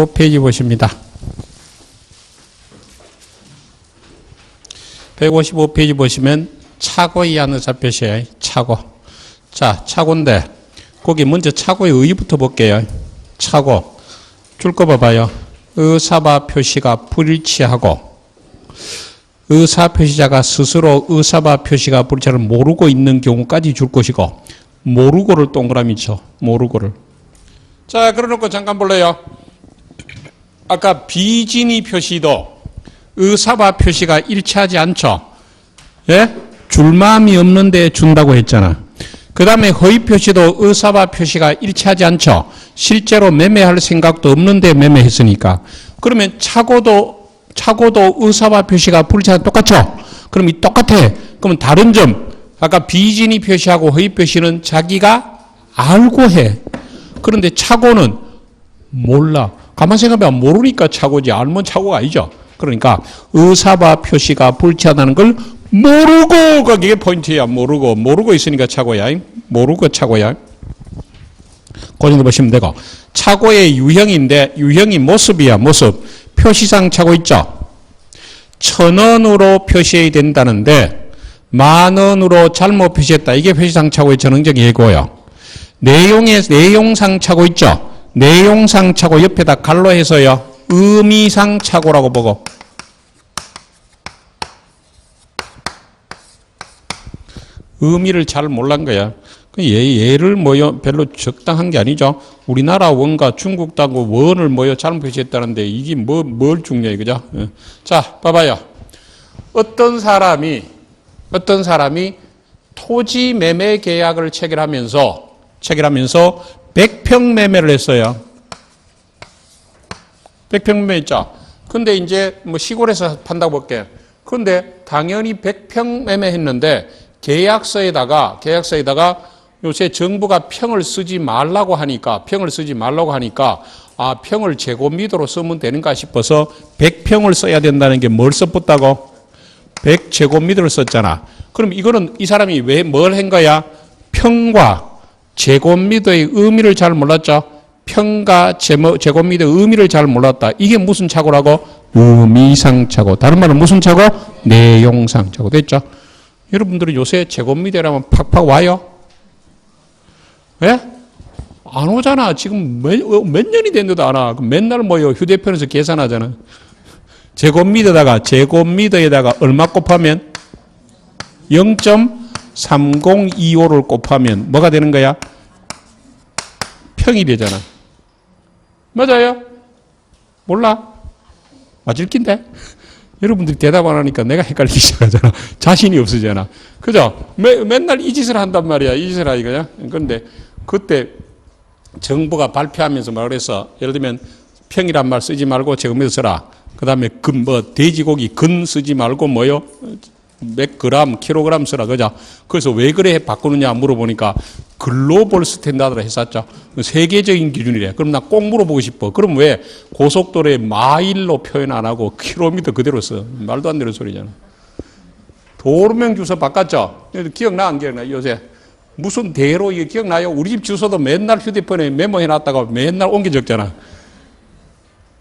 155페이지 보십니다. 155페이지 보시면 차고에 의한 의사표시예요. 차고. 자, 차고인데 거기 먼저 차고의 의의부터 볼게요. 차고. 줄 거 봐봐요. 의사바 표시가 불일치하고 의사표시자가 스스로 의사바 표시가 불일치를 모르고 있는 경우까지 줄 것이고 모르고를 동그라미 쳐. 모르고를. 자, 그래놓고 잠깐 볼래요. 아까 비진이 표시도 의사바 표시가 일치하지 않죠. 예? 줄 마음이 없는데 준다고 했잖아. 그 다음에 허위 표시도 의사바 표시가 일치하지 않죠. 실제로 매매할 생각도 없는데 매매했으니까. 그러면 차고도 의사바 표시가 불일치하지 똑같죠. 그럼 이 똑같아. 그러면 다른 점, 아까 비진이 표시하고 허위 표시는 자기가 알고 해. 그런데 차고는 몰라. 가만 생각해보면 모르니까 차고지 알면 차고가 아니죠. 그러니까 의사바 표시가 불일치하다는 걸 모르고, 그게 포인트야. 모르고 있으니까 차고야. 모르고 차고야. 그 정도 보시면 되고. 차고의 유형인데 유형이 모습이야. 모습. 표시상 차고 있죠. 1,000원으로 표시해야 된다는데 10,000원으로 잘못 표시했다. 이게 표시상 차고의 전형적인 예고예요. 내용상 차고 있죠. 내용상 차고 옆에다 갈로 해서요. 의미상 차고라고 보고. 의미를 잘 몰란 거야. 얘를 별로 적당한 게 아니죠. 우리나라 원과 중국 당고 원을 잘못 표시했다는데 이게 뭘 중요해, 그죠? 자, 봐봐요. 어떤 사람이 토지 매매 계약을 체결하면서 100평 매매를 했어요. 100평 매매 있죠. 근데 이제 시골에서 판다고 볼게. 그런데 당연히 100평 매매했는데 계약서에다가 요새 정부가 평을 쓰지 말라고 하니까 아, 평을 제곱미터로 쓰면 되는가 싶어서 100평을 써야 된다는 게 뭘 썼다고? 100제곱미터를 썼잖아. 그럼 이거는 이 사람이 왜 뭘 한 거야? 평과 제곱미터의 의미를 잘 몰랐죠. 평과 제곱미터의 의미를 잘 몰랐다. 이게 무슨 차고라고? 의미상 차고. 다른 말은 무슨 차고? 내용상 차고. 됐죠? 여러분들은 요새 제곱미터라면 팍팍 와요? 예? 안 오잖아. 지금 몇 년이 됐는데도 안 와. 맨날 휴대폰에서 계산하잖아. 제곱미터에다가 얼마 곱하면? 0.3025를 곱하면 뭐가 되는 거야? 평이 되잖아. 맞아요? 몰라? 맞을 낀데? 여러분들이 대답 안 하니까 내가 헷갈리기 시작하잖아. 자신이 없으잖아. 그죠? 맨날 이 짓을 한단 말이야. 이 짓을 하니까요. 그런데 그때 정부가 발표하면서 말했어. 예를 들면 평이란 말 쓰지 말고 제곱미터 써라. 그 다음에 돼지고기 근 쓰지 말고 몇 그램, 킬로그램 쓰라. 그죠? 그래서 왜 그래 바꾸느냐 물어보니까 글로벌 스탠다드로 했었죠. 세계적인 기준이래. 그럼 나 꼭 물어보고 싶어. 그럼 왜 고속도로에 마일로 표현 안 하고 킬로미터 그대로 써? 말도 안 되는 소리잖아. 도로명 주소 바꿨죠? 기억나 안 기억나? 요새 무슨 대로 이게 기억나요? 우리 집 주소도 맨날 휴대폰에 메모해 놨다가 맨날 옮겨 적잖아.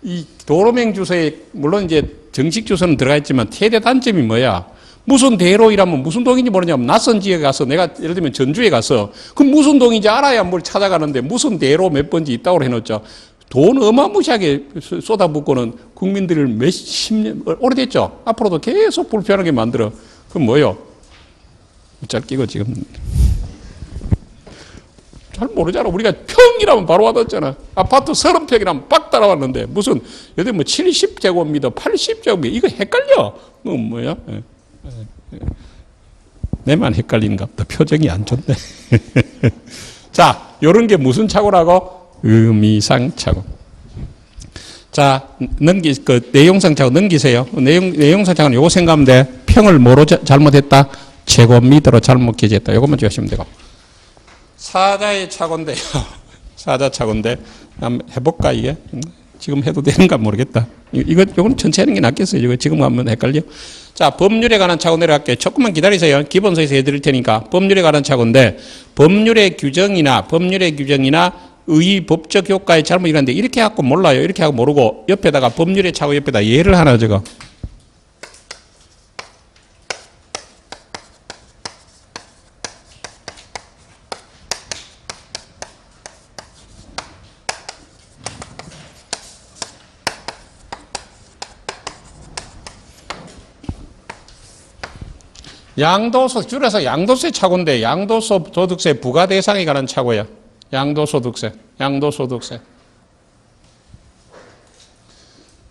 이 도로명 주소에 물론 이제 정식 주소는 들어가 있지만 최대 단점이 뭐야? 무슨 대로이라면 무슨 동인지 모르냐면 낯선 지역에 가서 내가 예를 들면 전주에 가서 그럼 무슨 동인지 알아야 뭘 찾아가는데 무슨 대로 몇 번지 있다고 해놓죠. 돈 어마무시하게 쏟아붓고는 국민들을 몇십 년 오래됐죠. 앞으로도 계속 불편하게 만들어. 그럼 뭐요? 짧기고 지금 잘 모르잖아. 우리가 평이라면 바로 와닿잖아. 아파트 30평이라면 빡 따라왔는데 무슨 예를 들면 70제곱미터, 80제곱미터 이거 헷갈려. 뭐야? 내만 헷갈리는가 보다. 표정이 안 좋네. 자, 요런 게 무슨 차고라고? 의미상 차고. 자, 내용상 차고 넘기세요. 내용상 차고는 요거 생각하면 돼. 평을 뭐로 잘못했다? 제곱미터로 잘못 기재했다. 요것만 주시면 되고. 사자의 차고인데요. 사자 차고인데, 한번 해볼까, 이게? 지금 해도 되는가 모르겠다. 요건 전체 하는 게 낫겠어요. 이거 지금 하면 헷갈려. 자, 법률에 관한 차고 내려갈게요. 조금만 기다리세요. 기본서에서 해드릴 테니까. 법률에 관한 차고인데, 법률의 규정이나 의 법적 효과에 잘못 일하는데 이렇게 하고 몰라요. 이렇게 하고 모르고 옆에다가 법률에 차고 옆에다 예를 하나 적어. 양도소, 줄여서 양도세 차고인데 양도소득세 부과 대상에 관한 차고야. 양도소득세.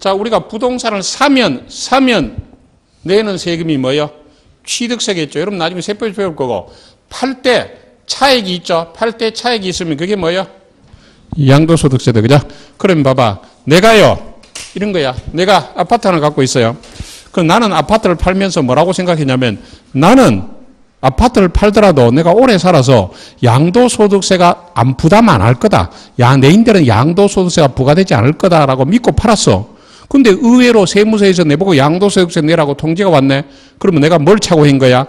자, 우리가 부동산을 사면 내는 세금이 뭐예요? 취득세겠죠. 여러분 나중에 세법에서 배울 거고. 팔 때 차액이 있죠. 팔 때 차액이 있으면 그게 뭐예요? 양도소득세다. 그죠? 그럼 봐봐. 내가요. 이런 거야. 내가 아파트 하나 갖고 있어요. 그럼 나는 아파트를 팔면서 뭐라고 생각했냐면 나는 아파트를 팔더라도 내가 오래 살아서 양도소득세가 안 부담 안 할 거다. 내인들은 양도소득세가 부과되지 않을 거다라고 믿고 팔았어. 근데 의외로 세무서에서 내보고 양도소득세 내라고 통지가 왔네. 그러면 내가 뭘 차고 한 거야?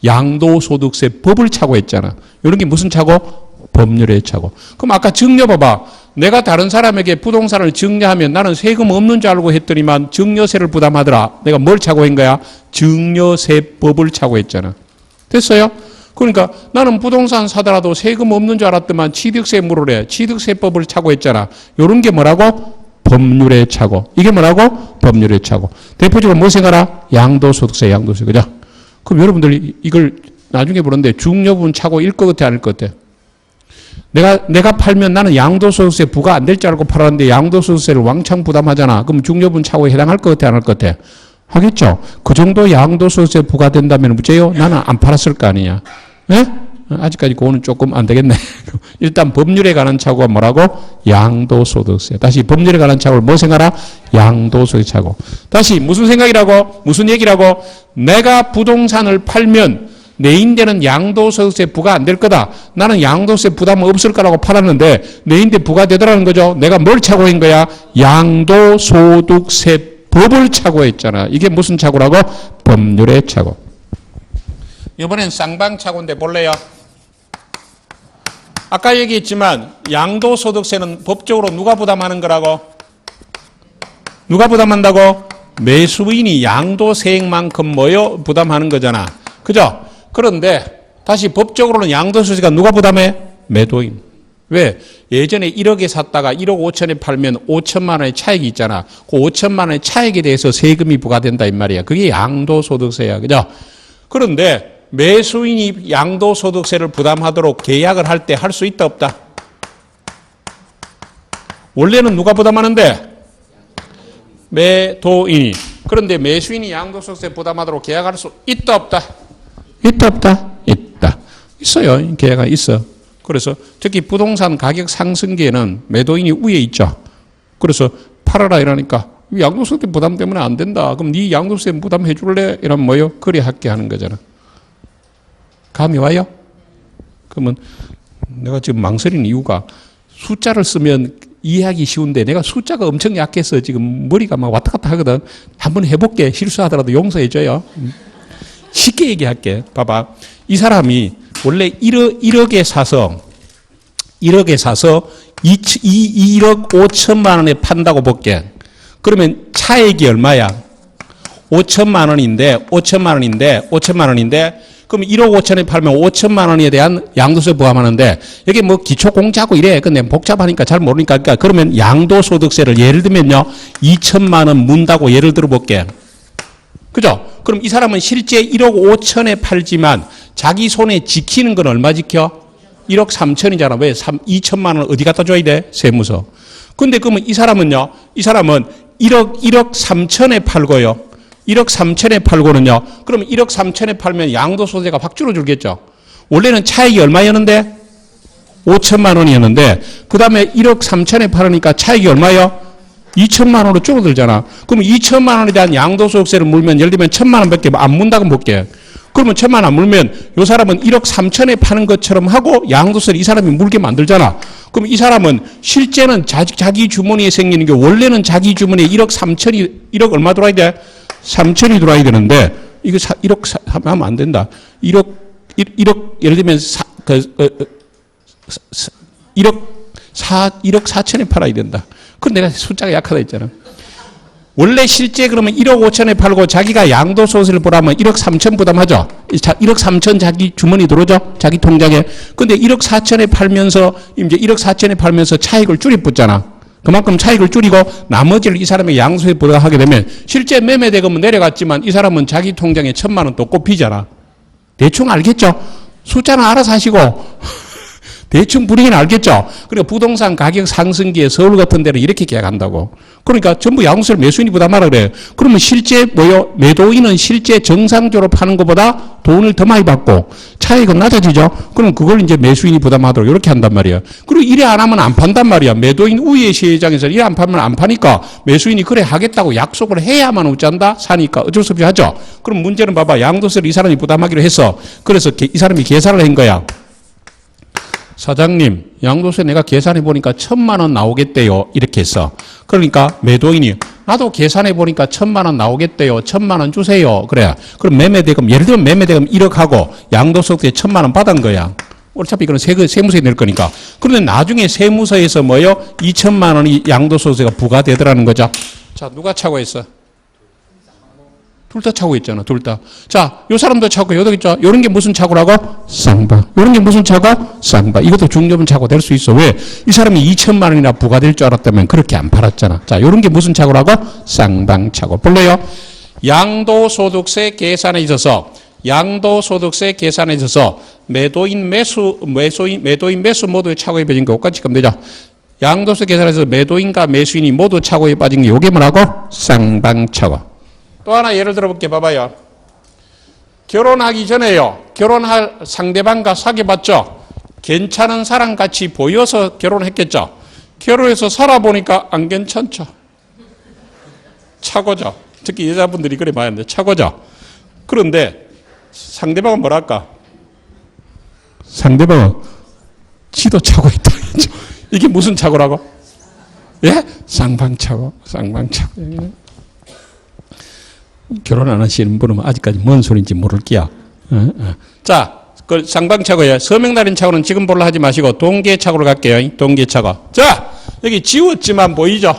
양도소득세법을 차고 했잖아. 이런 게 무슨 차고? 법률에 차고. 그럼 아까 증여 봐봐. 내가 다른 사람에게 부동산을 증여하면 나는 세금 없는 줄 알고 했더니만 증여세를 부담하더라. 내가 뭘 차고 한 거야? 증여세법을 차고 했잖아. 됐어요? 그러니까 나는 부동산 사더라도 세금 없는 줄 알았더만 취득세 물으래. 취득세법을 차고 했잖아. 요런 게 뭐라고? 법률에 차고. 이게 뭐라고? 법률에 차고. 대표적으로 뭐 생각하라? 양도소득세. 그죠? 그럼 여러분들이 이걸 나중에 보는데 중요 부분 차고 일 것 같아, 아닐 것 같아? 내가 팔면 나는 양도소득세 부과 안 될 줄 알고 팔았는데 양도소득세를 왕창 부담하잖아. 그럼 중요분 차고에 해당할 것 같아, 안 할 것 같아? 하겠죠. 그 정도 양도소득세 부과된다면 무죄요? 나는 안 팔았을 거 아니냐. 예? 아직까지 그거는 조금 안 되겠네. 일단 법률에 관한 차고가 뭐라고? 양도소득세. 다시 법률에 관한 차고를 뭐 생각하라? 양도소득세 차고. 다시 무슨 생각이라고? 무슨 얘기라고? 내가 부동산을 팔면 내인되는 양도소득세 부과 안 될 거다. 나는 양도세 부담 없을 거라고 팔았는데 내인대 부과되더라는 거죠. 내가 뭘 차고 한 거야? 양도소득세 법을 차고 했잖아. 이게 무슨 차고라고? 법률의 차고. 이번엔 쌍방 차고인데 볼래요? 아까 얘기했지만 양도소득세는 법적으로 누가 부담하는 거라고? 누가 부담한다고? 매수인이 양도세액만큼 뭐요? 부담하는 거잖아. 그죠? 그런데 다시 법적으로는 양도소득세가 누가 부담해? 매도인. 왜? 예전에 1억에 샀다가 1억 5천에 팔면 5천만 원의 차익이 있잖아. 그 5천만 원의 차익에 대해서 세금이 부과된다 이 말이야. 그게 양도소득세야. 그죠? 그런데 매수인이 양도소득세를 부담하도록 계약을 할 때 할 수 있다 없다? 원래는 누가 부담하는데? 매도인이. 그런데 매수인이 양도소득세 부담하도록 계약할 수 있다 없다? 있다 없다? 있다. 있어요. 계약이 있어. 그래서 특히 부동산 가격 상승기에는 매도인이 위에 있죠. 그래서 팔아라 이러니까 양도소득세 부담 때문에 안 된다. 그럼 네 양도소득세 부담해 줄래? 이러면 뭐요? 그래 할게 하는 거잖아. 감이 와요? 그러면 내가 지금 망설이는 이유가 숫자를 쓰면 이해하기 쉬운데 내가 숫자가 엄청 약해서 지금 머리가 막 왔다 갔다 하거든. 한번 해볼게. 실수하더라도 용서해줘요. 쉽게 얘기할게. 봐봐. 이 사람이 원래 1억에 사서 2억 5천만 원에 판다고 볼게. 그러면 차액이 얼마야? 5천만 원인데 그럼 1억 5천에 팔면 5천만 원에 대한 양도세 부과하는데 여기 뭐 기초공제하고 이래. 근데 복잡하니까 잘 모르니까 그러면 양도소득세를 예를 들면요 2천만 원 문다고 예를 들어 볼게. 그죠? 그럼 이 사람은 실제 1억 5천에 팔지만 자기 손에 지키는 건 얼마 지켜? 1억 3천이잖아. 왜? 2천만 원 어디 갖다 줘야 돼? 세무서. 근데 그러면 이 사람은 1억 3천에 팔고요. 1억 3천에 팔고는요. 그럼 1억 3천에 팔면 양도소득세가 확 줄어들겠죠. 원래는 차익이 얼마였는데? 5천만 원이었는데 그 다음에 1억 3천에 팔으니까 차익이 얼마요? 2천만 원으로 줄어들잖아. 그럼 2천만 원에 대한 양도소득세를 물면 예를 들면 1천만 원밖에 안 문다고 볼게. 그러면 1천만 원 안 물면 이 사람은 1억 3천에 파는 것처럼 하고 양도세를 이 사람이 물게 만들잖아. 그럼 이 사람은 실제는 자기 주머니에 생기는 게 원래는 자기 주머니에 1억 얼마 들어와야 돼? 3천이 들어와야 되는데 이거 1억 하면 안 된다. 1억 예를 들면 1억 4천에 팔아야 된다. 그건 내가 숫자가 약하다 했잖아. 원래 실제 그러면 1억 5천에 팔고 자기가 양도소득세를 보라면 1억 3천 부담하죠. 1억 3천 자기 주머니 들어오죠. 자기 통장에. 근데 1억 4천에 팔면서 이제 1억 4천에 팔면서 차익을 줄여붙잖아. 그만큼 차익을 줄이고 나머지를 이 사람의 양도소득세 부담하게 되면 실제 매매 대금은 내려갔지만 이 사람은 자기 통장에 1,000만 원 또 꼽히잖아. 대충 알겠죠? 숫자는 알아서 하시고 대충 분위기는 알겠죠? 그러니까 부동산 가격 상승기에 서울 같은 데는 이렇게 계약한다고. 그러니까 전부 양도세를 매수인이 부담하라 그래요. 그러면 실제 매도인은 실제 정상적으로 파는 것보다 돈을 더 많이 받고 차익은 낮아지죠? 그럼 그걸 이제 매수인이 부담하도록 이렇게 한단 말이에요. 그리고 이래 안 하면 안 판단 말이야. 매도인 우위의 시장에서 이래 안 파면 안 파니까 매수인이 그래 하겠다고 약속을 해야만 어쩐다? 사니까 어쩔 수 없이 하죠? 그럼 문제는 봐봐. 양도세를 이 사람이 부담하기로 했어. 그래서 이 사람이 계산을 한 거야. 사장님, 양도세 내가 계산해 보니까 1,000만 원 나오겠대요. 이렇게 했어. 그러니까 매도인이 나도 계산해 보니까 1,000만 원 나오겠대요. 1,000만 원 주세요. 그래. 그럼 매매대금, 예를 들면 매매대금 1억 하고 양도소득세 1,000만 원 받은 거야. 어차피 이거는 세무서에 낼 거니까. 그런데 나중에 세무서에서 뭐요? 2,000만 원이 양도소득세가 부과되더라는 거죠. 자, 누가 차고했어? 둘 다 차고 있잖아, 둘 다. 자, 요 사람도 차고, 요도 있죠? 요런 게 무슨 차고라고? 쌍방. 요런 게 무슨 차고? 쌍방. 이것도 중저분 차고 될 수 있어. 왜? 이 사람이 2,000만 원이나 부과될 줄 알았다면 그렇게 안 팔았잖아. 자, 요런 게 무슨 차고라고? 쌍방 차고. 볼래요? 양도소득세 계산에 있어서, 양도소득세 계산에 있어서 매도인 매수 모두의 차고에 빠진 거 똑같이 가면 되죠. 양도세 계산에서 매도인과 매수인이 모두 차고에 빠진 게 요게 뭐라고? 쌍방 차고. 또 하나 예를 들어볼게 봐봐요. 결혼하기 전에요. 결혼할 상대방과 사귀어봤죠. 괜찮은 사람 같이 보여서 결혼했겠죠. 결혼해서 살아보니까 안 괜찮죠. 차고죠. 특히 여자분들이 그래 봐야 하는데 차고죠. 그런데 상대방은 뭐랄까? 상대방은 지도 차고 있다. 이게 무슨 차고라고? 예? 쌍방차고. 쌍방차고. 결혼 안 하시는 분은 아직까지 뭔 소리인지 모를게요. 자, 그 쌍방차고예요. 서명날인 차고는 지금 볼라 하지 마시고 동계차고로 갈게요. 동계차고. 자, 여기 지읒지만 보이죠?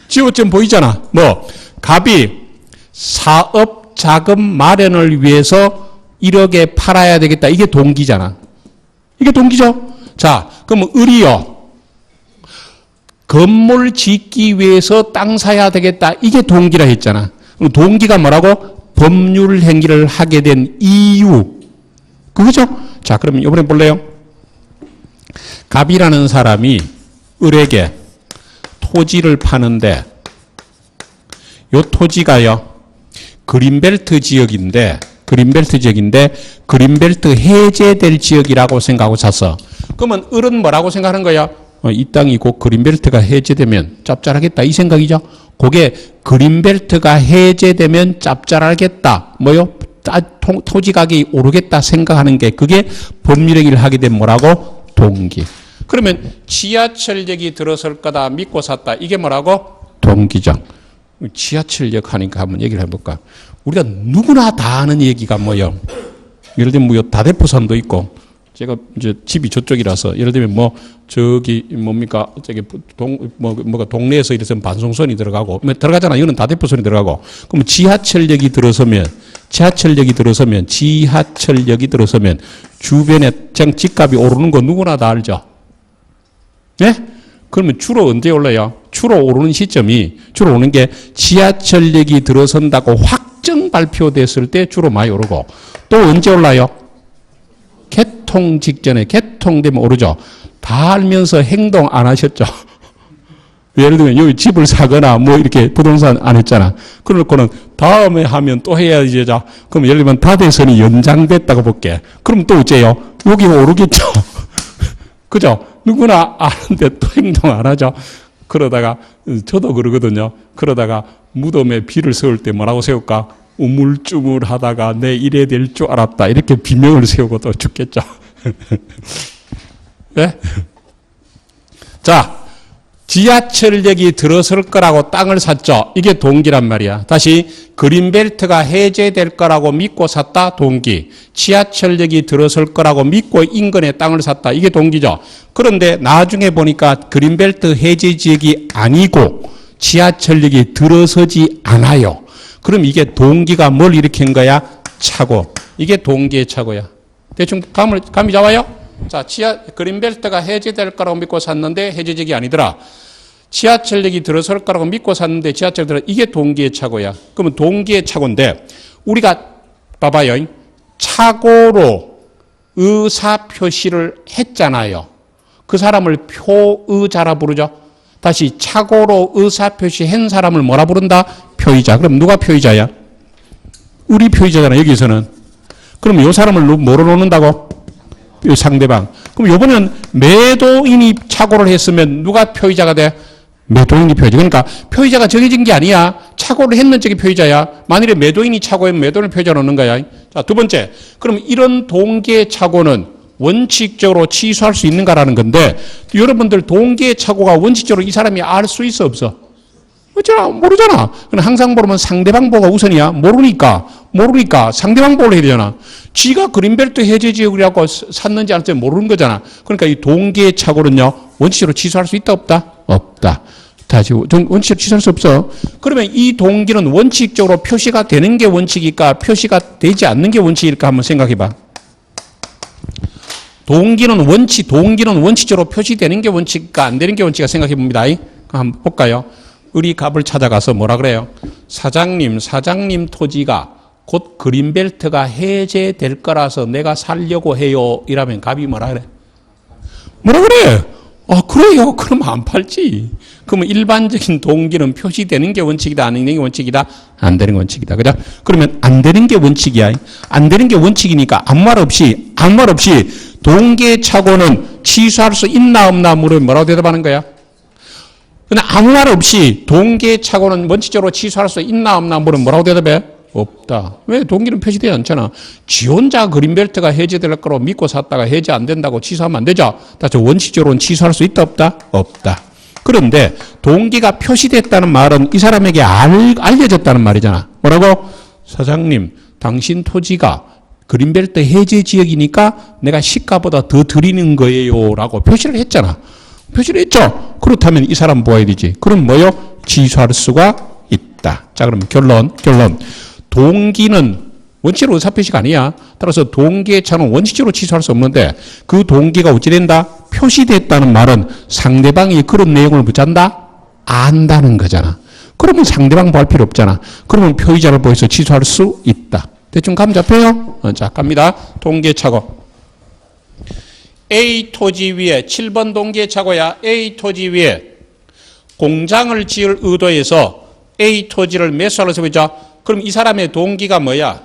지읒점 보이잖아. 뭐 갑이 사업 자금 마련을 위해서 1억에 팔아야 되겠다. 이게 동기잖아. 이게 동기죠? 자, 그러면 을이요. 건물 짓기 위해서 땅 사야 되겠다. 이게 동기라 했잖아. 동기가 뭐라고? 법률 행위를 하게 된 이유. 그거죠? 자, 그러면 이번에 볼래요? 갑이라는 사람이 을에게 토지를 파는데 요 토지가요. 그린벨트 지역인데 그린벨트 해제될 지역이라고 생각하고 샀어. 그러면 을은 뭐라고 생각하는 거야? 이 땅이 곧 그린벨트가 해제되면 짭짤하겠다. 이 생각이죠. 그게 그린벨트가 해제되면 짭짤하겠다. 뭐요? 토지 가격이 오르겠다 생각하는 게 그게 법률행위를 하게 된 뭐라고? 동기. 그러면 지하철역이 들어설 거다 믿고 샀다. 이게 뭐라고? 동기죠. 지하철역 하니까 한번 얘기를 해볼까? 우리가 누구나 다 아는 얘기가 뭐요? 예를 들면 뭐 다대포선도 있고 제가 이제 집이 저쪽이라서 예를 들면 뭐 저기 뭡니까 저기 뭐가 동네에서 이래서 반송선이 들어가고 뭐 들어가잖아. 이거는 다대포선이 들어가고. 그럼 지하철역이 들어서면 주변에 집값이 오르는 거 누구나 다 알죠. 네? 그러면 주로 언제 올라요? 주로 오르는 시점이 주로 오는 게 지하철역이 들어선다고 확정 발표됐을 때 주로 많이 오르고 또 언제 올라요? 개통 직전에 개통되면 오르죠. 다 알면서 행동 안 하셨죠. 예를 들면 여기 집을 사거나 뭐 이렇게 부동산 안 했잖아. 그러고는 다음에 하면 또 해야지. 자, 그럼 예를 들면 다대선이 연장됐다고 볼게. 그럼 또 어째요? 여기 오르겠죠. 그죠? 누구나 아는데 또 행동 안 하죠. 그러다가 저도 그러거든요. 그러다가 무덤에 비를 세울 때 뭐라고 세울까? 우물쭈물하다가 내 이래 될 줄 알았다. 이렇게 비명을 세우고 또 죽겠죠. 네? 자, 지하철역이 들어설 거라고 땅을 샀죠. 이게 동기란 말이야. 다시 그린벨트가 해제될 거라고 믿고 샀다. 동기. 지하철역이 들어설 거라고 믿고 인근에 땅을 샀다. 이게 동기죠. 그런데 나중에 보니까 그린벨트 해제 지역이 아니고 지하철역이 들어서지 않아요. 그럼 이게 동기가 뭘 일으킨 거야? 착오. 이게 동기의 착오야. 대충 감이 잡아요? 자, 그린벨트가 해제될 거라고 믿고 샀는데 해제직이 아니더라. 지하철역이 들어설 거라고 믿고 샀는데 지하철 이게 동기의 착오야. 그러면 동기의 착오인데 우리가 봐봐요. 착오로 의사 표시를 했잖아요. 그 사람을 표의자라 부르죠. 다시 착오로 의사 표시한 사람을 뭐라 부른다? 표의자. 그럼 누가 표의자야? 우리 표의자잖아. 여기서는. 그럼 이 사람을 뭐로 놓는다고? 상대방. 그럼 요번에는 매도인이 착오를 했으면 누가 표의자가 돼? 매도인이 표의자. 그러니까 표의자가 정해진 게 아니야. 착오를 했는 쪽이 표의자야. 만일에 매도인이 착오하면 매도인을 표의자로 넣는 거야. 자, 두 번째. 그럼 이런 동기의 착오는 원칙적으로 취소할 수 있는가라는 건데 여러분들 동기의 착오가 원칙적으로 이 사람이 알 수 있어 없어? 어쩌나 모르잖아. 그럼 항상 모르면 상대방 보고가 우선이야. 모르니까 상대방 보고 해야 되잖아. 지가 그린벨트 해제 지역이라고 샀는지 안 샀는지 모르는 거잖아. 그러니까 이 동기의 착오는요 원칙적으로 취소할 수 있다 없다? 없다. 다시 원칙적으로 취소할 수 없어. 그러면 이 동기는 원칙적으로 표시가 되는 게 원칙일까? 표시가 되지 않는 게 원칙일까? 한번 생각해봐. 동기는 원칙적으로 표시되는 게 원칙일까? 안 되는 게 원칙일까? 생각해 봅니다. 한번 볼까요? 우리 갑을 찾아가서 뭐라 그래요? 사장님 토지가 곧 그린벨트가 해제될 거라서 내가 살려고 해요. 이라면 갑이 뭐라 그래? 뭐라 그래? 아, 그래요? 그럼 안 팔지. 그러면 일반적인 동기는 표시되는 게 원칙이다, 안 되는 게 원칙이다? 안 되는 게 원칙이다. 그죠? 그러면 안 되는 게 원칙이야. 안 되는 게 원칙이니까 아무 말 없이 동기의 착오는 취소할 수 있나 없나 물으면 뭐라고 대답하는 거야? 근데 아무 말 없이 동기의 착오는 원칙적으로 취소할 수 있나 없나 물으면 뭐라고 대답해? 없다. 왜? 동기는 표시되지 않잖아. 지 혼자 그린벨트가 해제될 거로 믿고 샀다가 해제 안 된다고 취소하면 안 되죠? 다시 원칙적으로는 취소할 수 있다 없다? 없다. 그런데 동기가 표시됐다는 말은 이 사람에게 알려졌다는 말이잖아. 뭐라고? 사장님, 당신 토지가 그린벨트 해제 지역이니까 내가 시가보다 더 드리는 거예요 라고 표시를 했잖아. 표시를 했죠? 그렇다면 이 사람 뭐 해야 되지? 그럼 뭐요? 취소할 수가 있다. 자, 그럼 결론. 동기는 원칙적으로 의사표시가 아니야. 따라서 동기의 차는 원칙적으로 취소할 수 없는데 그 동기가 어찌 된다? 표시됐다는 말은 상대방이 그런 내용을 묻잔다? 안다는 거잖아. 그러면 상대방 볼 필요 없잖아. 그러면 표의자를 보여서 취소할 수 있다. 대충 감 잡혀요? 자, 갑니다. 동기의 착오. A 토지 위에 7번 동기의 착오야. A 토지 위에 공장을 지을 의도에서 A 토지를 매수하려서 보죠. 그럼 이 사람의 동기가 뭐야?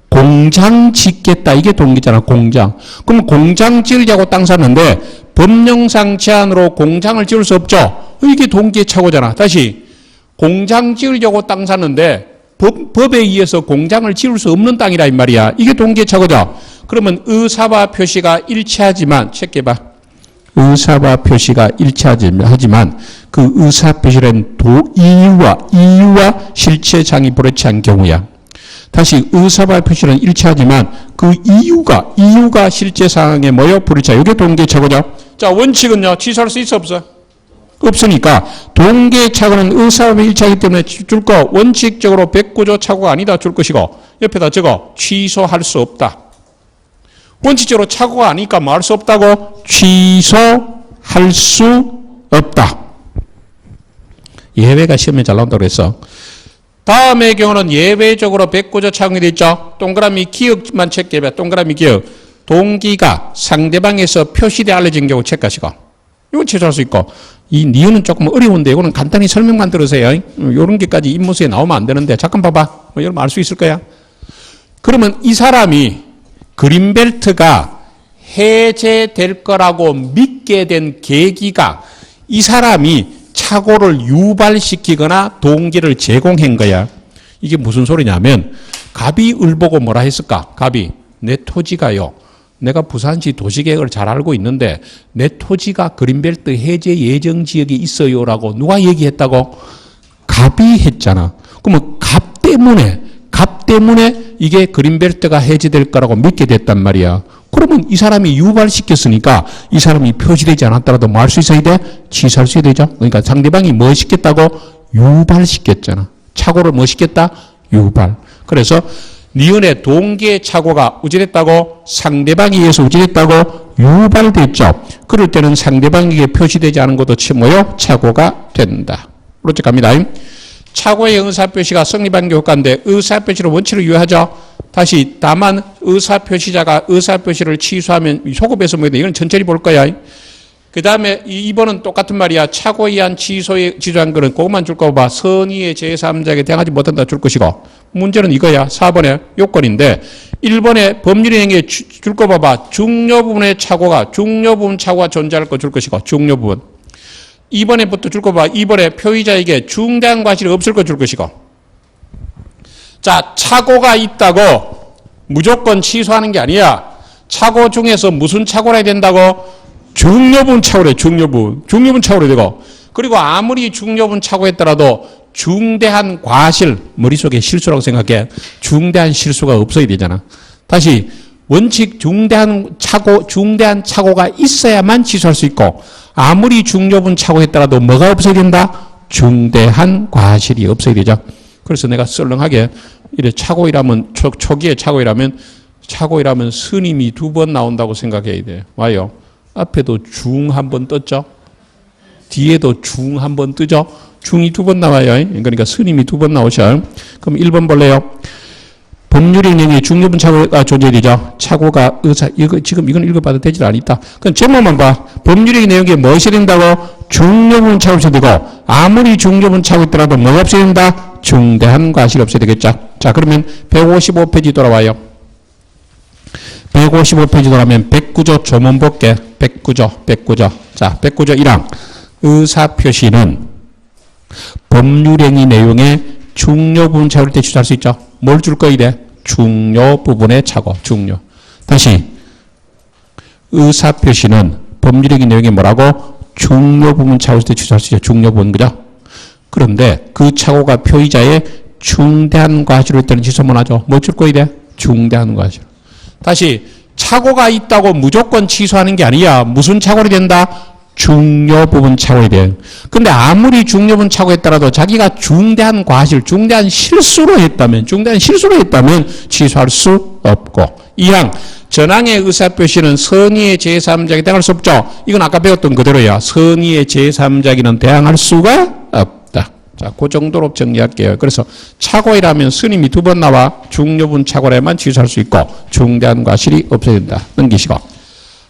공장 짓겠다. 이게 동기잖아. 공장. 그럼 공장 지으려고 땅 샀는데 법령상 제한으로 공장을 지을 수 없죠. 이게 동기의 착오잖아. 다시 공장 지으려고 땅 샀는데 법에 의해서 공장을 지을 수 없는 땅이라 이 말이야. 이게 동기의 착오죠. 그러면 의사와 표시가 일치하지만 체크해봐. 의사와 표시가 일치하지만 그 의사 표시는 이유와 실체상이 불일치한 경우야. 다시 의사와 표시는 일치하지만 그 이유가 실체상에 뭐요? 불일치하. 이게 동기의 착오죠. 자, 원칙은요. 취소할 수 있어 없어? 없으니까 동기의 착오는 의사와 일치하기 때문에 줄 거 원칙적으로 109조 착오가 아니다 줄 것이고 옆에다 적어 취소할 수 없다. 원칙적으로 착오가 아니까 뭐 할 수 없다고? 취소할 수 없다. 예외가 시험에 잘 나온다고 그랬어. 다음의 경우는 예외적으로 109조 착용이 되어 있죠. 동그라미 기억만 체크해봐. 동그라미 기억. 동기가 상대방에서 표시돼 알려진 경우 체크하시고. 이건 취소할 수 있고. 이 니은은 조금 어려운데 이거는 간단히 설명만 들으세요. 이런 게까지 입문서에 나오면 안 되는데 잠깐 봐봐. 여러분 알 수 있을 거야. 그러면 이 사람이 그린벨트가 해제될 거라고 믿게 된 계기가 이 사람이 착오를 유발시키거나 동기를 제공한 거야. 이게 무슨 소리냐면 갑이 을 보고 뭐라 했을까? 갑이 내 토지가요. 내가 부산시 도시계획을 잘 알고 있는데 내 토지가 그린벨트 해제 예정 지역에 있어요라고 누가 얘기했다고? 갑이 했잖아. 그러면 갑 때문에 이게 그린벨트가 해제될 거라고 믿게 됐단 말이야. 그러면 이 사람이 유발시켰으니까 이 사람이 표시되지 않았더라도 뭐 할 수 있어야 돼? 취소할 수 있어야 되죠. 그러니까 상대방이 뭐 시켰다고? 유발시켰잖아. 착오를 뭐 시켰다? 유발. 그래서 니은의 동기의 착오가 우진했다고? 상대방에 의해서 우진했다고? 유발됐죠. 그럴 때는 상대방에게 표시되지 않은 것도 뭐요? 착오가 된다. 그렇죠. 갑니다. 착오의 의사표시가 성립한 게 효과인데 의사표시를 원칙으로 유효하죠. 다시 다만 의사표시자가 의사표시를 취소하면 소급해서 뭐냐 이건 천천히 볼 거야. 그 다음에 2번은 똑같은 말이야. 착오에 의한 취소한 거는 그것만 줄 거 봐. 선의의 제3자에게 대항하지 못한다 줄 것이고 문제는 이거야. 4번의 요건인데 1번에 법률의 행위에 줄 거 봐봐. 중요 부분 착오가 존재할 거 줄 것이고 중요 부분. 2번에부터 줄 거 봐. 2번에 표의자에게 중대한 과실이 없을 거 줄 것이고. 자, 착오가 있다고 무조건 취소하는 게 아니야. 착오 중에서 무슨 착오를 해야 된다고? 중요분 착오래, 중요분. 중요분 착오래 되고. 그리고 아무리 중요분 착오했더라도 중대한 과실, 머릿속에 실수라고 생각해. 중대한 실수가 없어야 되잖아. 다시, 원칙 중대한 착오가 있어야만 취소할 수 있고, 아무리 중요분 착오했더라도 뭐가 없어야 된다? 중대한 과실이 없어야 되죠. 그래서 내가 썰렁하게, 이래 착오이라면, 초기에 착오이라면 스님이 2번 나온다고 생각해야 돼. 와요. 앞에도 중 한 번 떴죠? 뒤에도 중 한 번 뜨죠? 중이 2번 나와요. 그러니까 스님이 2번 나오셔. 그럼 1번 볼래요? 법률의 행위에 중요분 착오가 존재되죠. 착오가 이건 읽어봐도 되질 않다. 그럼 제목만 봐. 법률의 내용에 무엇이 된다고? 중요분 착오 없어야 되고, 아무리 중요분 착오 있더라도 뭐가 없어야 된다? 중대한 과실이 없어야 되겠죠. 자, 그러면 155페이지 돌아와요. 155페이지 돌아오면 109조 조문 볼게. 109조. 자, 109조 1항. 의사표시는 법률행위 내용에 중요 부분 착오를 때 취소할 수 있죠. 뭘 줄 거야 돼? 중요 부분의 착오. 중요. 다시. 의사표시는 법률행위 내용에 뭐라고? 중요 부분 착오를 때 취소할 수 있죠. 중요 부분. 그죠? 그런데 그 착오가 표의자의 중대한 과실을 때는 취소 못 하죠. 뭐 줄 거야 돼? 중대한 과실. 다시 착오가 있다고 무조건 취소하는 게 아니야. 무슨 착오가 된다? 중요 부분 착오에 대해. 근데 아무리 중요 부분 착오했더라도 자기가 중대한 과실, 중대한 실수로 했다면 취소할 수 없고. 2항 전항의 의사표시는 선의의 제3자에게 대항할 수 없죠. 이건 아까 배웠던 그대로야. 선의의 제3자에게는 대항할 수가 없다. 자, 그 정도로 정리할게요. 그래서 착오이라면 스님이 2번 나와 중요분 착오라만 취소할 수 있고 중대한 과실이 없어야 된다. 넘기시고.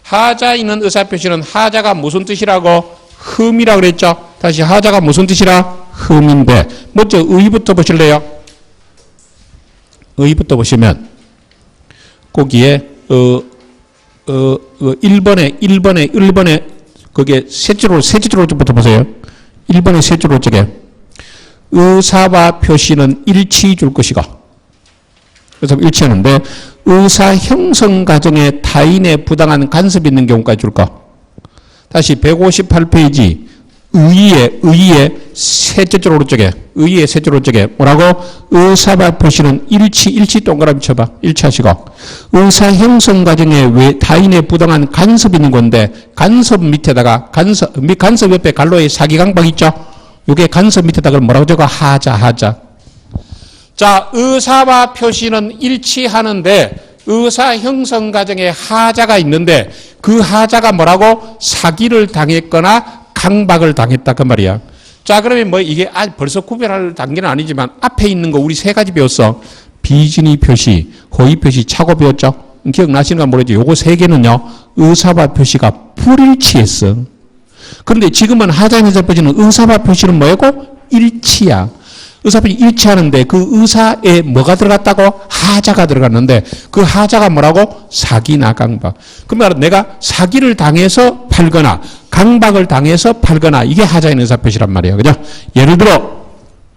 하자 있는 의사표시는 하자가 무슨 뜻이라고? 흠이라고 그랬죠. 다시 하자가 무슨 뜻이라? 흠인데 먼저 의부터 보실래요? 의부터 보시면 거기에 1번에 거기에 셋째로부터 보세요. 1번의 셋째로 쪽에 의사와 표시는 일치 줄 것이고, 그래서 일치하는데 의사 형성 과정에 타인의 부당한 간섭이 있는 경우까지 줄 거. 다시 158페이지 의의 셋째 줄 오른쪽에 뭐라고? 의사와 표시는 일치 동그라미 쳐봐. 일치하시고 의사 형성 과정에 왜 타인의 부당한 간섭이 있는 건데 간섭 밑에다가 간섭 옆에 갈로에 사기강박 있죠? 이게 간섭 밑에다가 뭐라고 적어? 하자. 자, 의사와 표시는 일치하는데 의사 형성 과정에 하자가 있는데 그 하자가 뭐라고? 사기를 당했거나 강박을 당했다 그 말이야. 자, 그러면 뭐 이게 벌써 구별할 단계는 아니지만 앞에 있는 거 우리 3가지 배웠어. 비진의 표시, 허위 표시, 착오 배웠죠? 기억나시는가 모르겠지. 요거 3개는요. 의사와 표시가 불일치했어. 그런데 지금은 하자인 의사표시는 의사와 표시는 뭐고? 일치야. 의사표시 일치하는데 그 의사에 뭐가 들어갔다고? 하자가 들어갔는데 그 하자가 뭐라고? 사기나 강박. 그러면 내가 사기를 당해서 팔거나 강박을 당해서 팔거나 이게 하자인 의사표시란 말이에요. 그죠? 예를 들어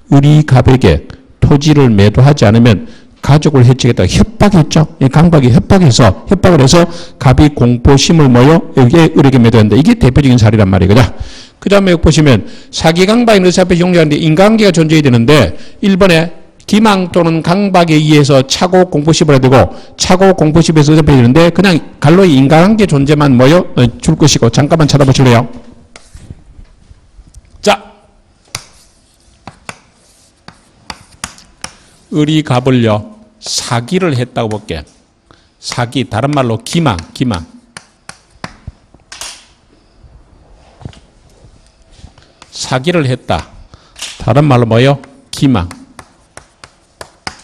우리 갑에게 토지를 매도하지 않으면 가족을 해치겠다. 협박했죠. 강박이 협박을 해서 갑이 공포심을 모여 여기에 을에게 매도한다. 이게 대표적인 사례란 말이에요. 그죠? 그 다음에 여기 보시면 사기 강박인 의사표시 용례하는데 인과관계가 존재해야 되는데 1번에 기망 또는 강박에 의해서 차고 공포심을 해야 되고 차고 공포심에서 의사표시 되는데 그냥 갈로의 인과관계 존재만 모여 줄 것이고 잠깐만 찾아보실래요? 자, 을이 갑을요 사기를 했다고 볼게. 사기, 다른 말로 기망. 사기를 했다. 다른 말로 뭐요? 기망.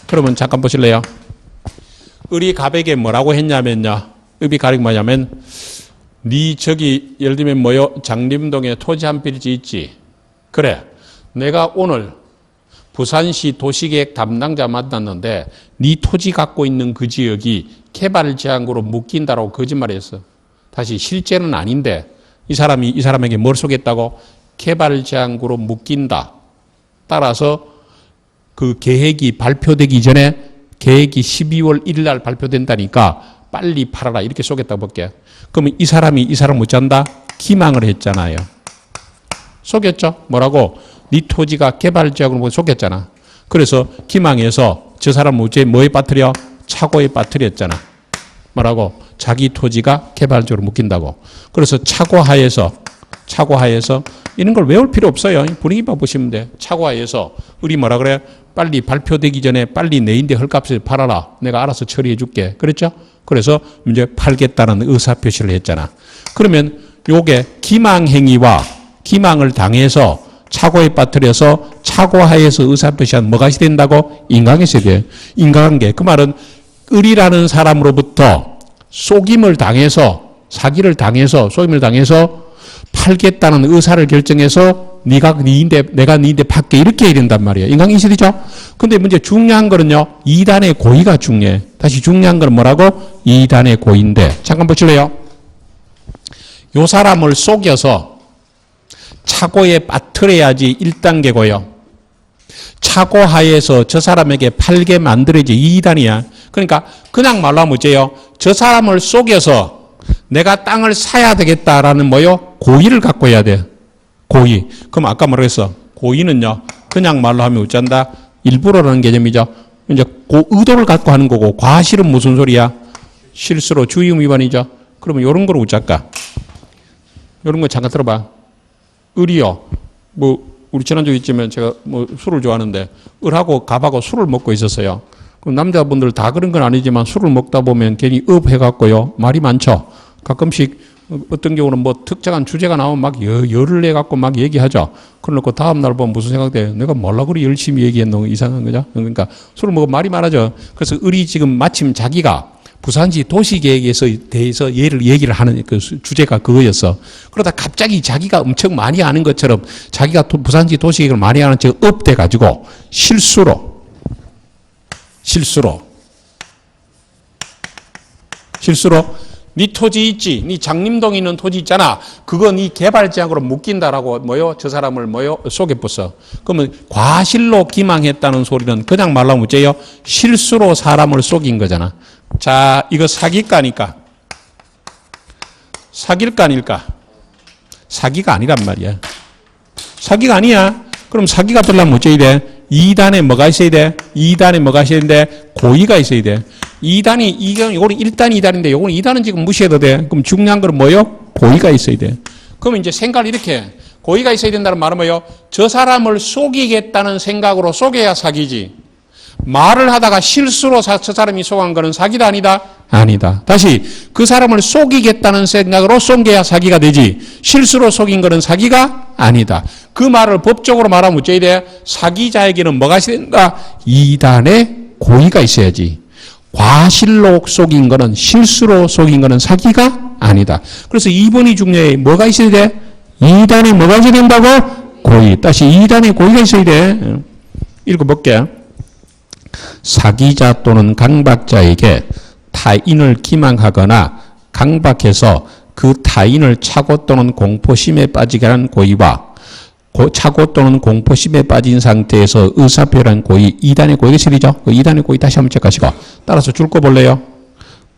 그러면 잠깐 보실래요? 을이 갑에게 뭐라고 했냐면요. 을이 갑에게 뭐냐면 네 저기 예를 들면 뭐요? 장림동에 토지 한 필지 있지. 그래. 내가 오늘 부산시 도시계획 담당자 만났는데 네 토지 갖고 있는 그 지역이 개발 제한구로 묶인다라고 거짓말했어. 다시 실제는 아닌데 이 사람에게 뭘 속였다고? 개발 제한구로 묶인다. 따라서 그 계획이 발표되기 전에 계획이 12월 1일 날 발표된다니까 빨리 팔아라 이렇게 속였다고 볼게. 그러면 이 사람 못 잔다? 기망을 했잖아요. 속였죠? 뭐라고? 네 토지가 개발 제한구로 속였잖아. 그래서 기망해서 저 사람 뭐에 빠뜨려? 착오에 빠뜨렸잖아. 뭐라고? 자기 토지가 개발적으로 묶인다고. 그래서 착오하에서 이런 걸 외울 필요 없어요. 분위기만 보시면 돼. 착오하에서 우리 뭐라 그래? 빨리 발표되기 전에 빨리 내인데 헐값을 팔아라. 내가 알아서 처리해 줄게. 그랬죠? 그래서 이제 팔겠다는 의사표시를 했잖아. 그러면 요게 기망행위와 기망을 당해서 착오에 빠뜨려서 착오하에서 의사표시한 뭐가 있어야 된다고? 인과관계 있어야 돼. 인과관계. 그 말은 을이라는 사람으로부터 속임을 당해서 사기를 당해서 속임을 당해서 팔겠다는 의사를 결정해서 내가 니인데 팔게 이렇게 해야 된단 말이에요. 인간이 있어야 되죠? 근데 문제 중요한 거는요. 2단의 고의가 중요해. 다시 중요한 거는 뭐라고? 2단의 고의인데 잠깐 보실래요? 요 사람을 속여서 착오에 빠뜨려야지 1단계고요. 착오하에서 저 사람에게 팔게 만들어야지 2단이야. 그러니까 그냥 말로 하면 어째요? 저 사람을 속여서 내가 땅을 사야 되겠다라는 뭐요? 고의를 갖고 해야 돼. 고의. 그럼 아까 뭐라고 했어? 고의는요. 그냥 말로 하면 어쩐다? 일부러라는 개념이죠. 이제 의도를 갖고 하는 거고 과실은 무슨 소리야? 실수로 주의음 위반이죠. 그러면 이런 걸 어쩔까? 이런 거 잠깐 들어봐. 을이요. 우리 지난주에 있지만 제가 술을 좋아하는데 을하고 갑하고 술을 먹고 있었어요. 그럼 남자분들 다 그런 건 아니지만 술을 먹다 보면 괜히 해갖고요. 말이 많죠. 가끔씩 어떤 경우는 특정한 주제가 나오면 막 열을 내갖고 막 얘기하죠. 그러놓고 다음날 보면 무슨 생각돼? 내가 몰라 그리 열심히 얘기했노? 이상한 거죠. 그러니까 술을 먹으면 말이 많아져. 그래서 을이 지금 마침 자기가 부산시 도시계획에 대해서 얘기를 하는 그 주제가 그거였어. 그러다 갑자기 자기가 엄청 많이 아는 것처럼 자기가 부산시 도시계획을 많이 아는 척 업돼가지고 실수로 네 토지 있지? 네 장림동에 있는 토지 있잖아. 그거 네 개발 제한으로 묶인다라고 저 사람을 속여봤어. 그러면 과실로 기망했다는 소리는 그냥 말로 하면 어째요? 실수로 사람을 속인 거잖아. 자, 이거 사기일까 아닐까? 사기일까 아닐까? 사기가 아니란 말이야. 사기가 아니야. 그럼 사기가 되려면 어째야 돼? 2단에 뭐가 있어야 돼? 2단에 뭐가 있어야 되는데? 고의가 있어야 돼. 2단이, 이거는 1단, 2단인데, 요거는 2단은 지금 무시해도 돼. 그럼 중요한 거는 뭐요? 고의가 있어야 돼. 그러면 이제 생각을 이렇게, 고의가 있어야 된다는 말은 뭐요? 저 사람을 속이겠다는 생각으로 속여야 사기지. 말을 하다가 실수로 저 사람이 속은 거는 사기다 아니다? 아니다. 다시, 그 사람을 속이겠다는 생각으로 속여야 사기가 되지. 실수로 속인 거는 사기가 아니다. 그 말을 법적으로 말하면 어째야 돼? 사기자에게는 뭐가 있어야 된다? 2단의 고의가 있어야지. 과실로 속인 거는 실수로 속인 거는 사기가 아니다. 그래서 2번이 중요해. 뭐가 있어야 돼? 2단에 뭐가 있어야 된다고? 고의. 다시 2단에 고의가 있어야 돼. 읽어볼게. 사기자 또는 강박자에게 타인을 기망하거나 강박해서 그 타인을 착오 또는 공포심에 빠지게 하는 고의와 착오 또는 공포심에 빠진 상태에서 의사표현한 고의, 2단의 고의가 실이죠. 그 2단의 고의 다시 한번 체크하시고 따라서 줄 거 볼래요?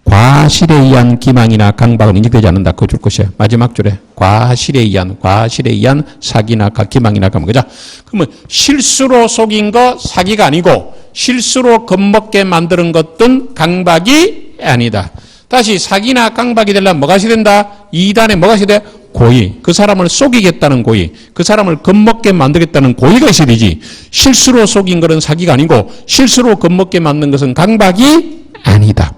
과실에 의한 기망이나 강박은 인정되지 않는다. 그거 줄 것이에요. 마지막 줄에 과실에 의한 사기나 기망이나 강박. 그죠? 그러면 실수로 속인 거 사기가 아니고 실수로 겁먹게 만드는 것은 강박이 아니다. 다시 사기나 강박이 되려면 뭐가 있어야 된다? 2단에 뭐가 있어야 돼? 고의. 그 사람을 속이겠다는 고의. 그 사람을 겁먹게 만들겠다는 고의가 있어야 되지. 실수로 속인 것은 사기가 아니고 실수로 겁먹게 만든 것은 강박이 아니다.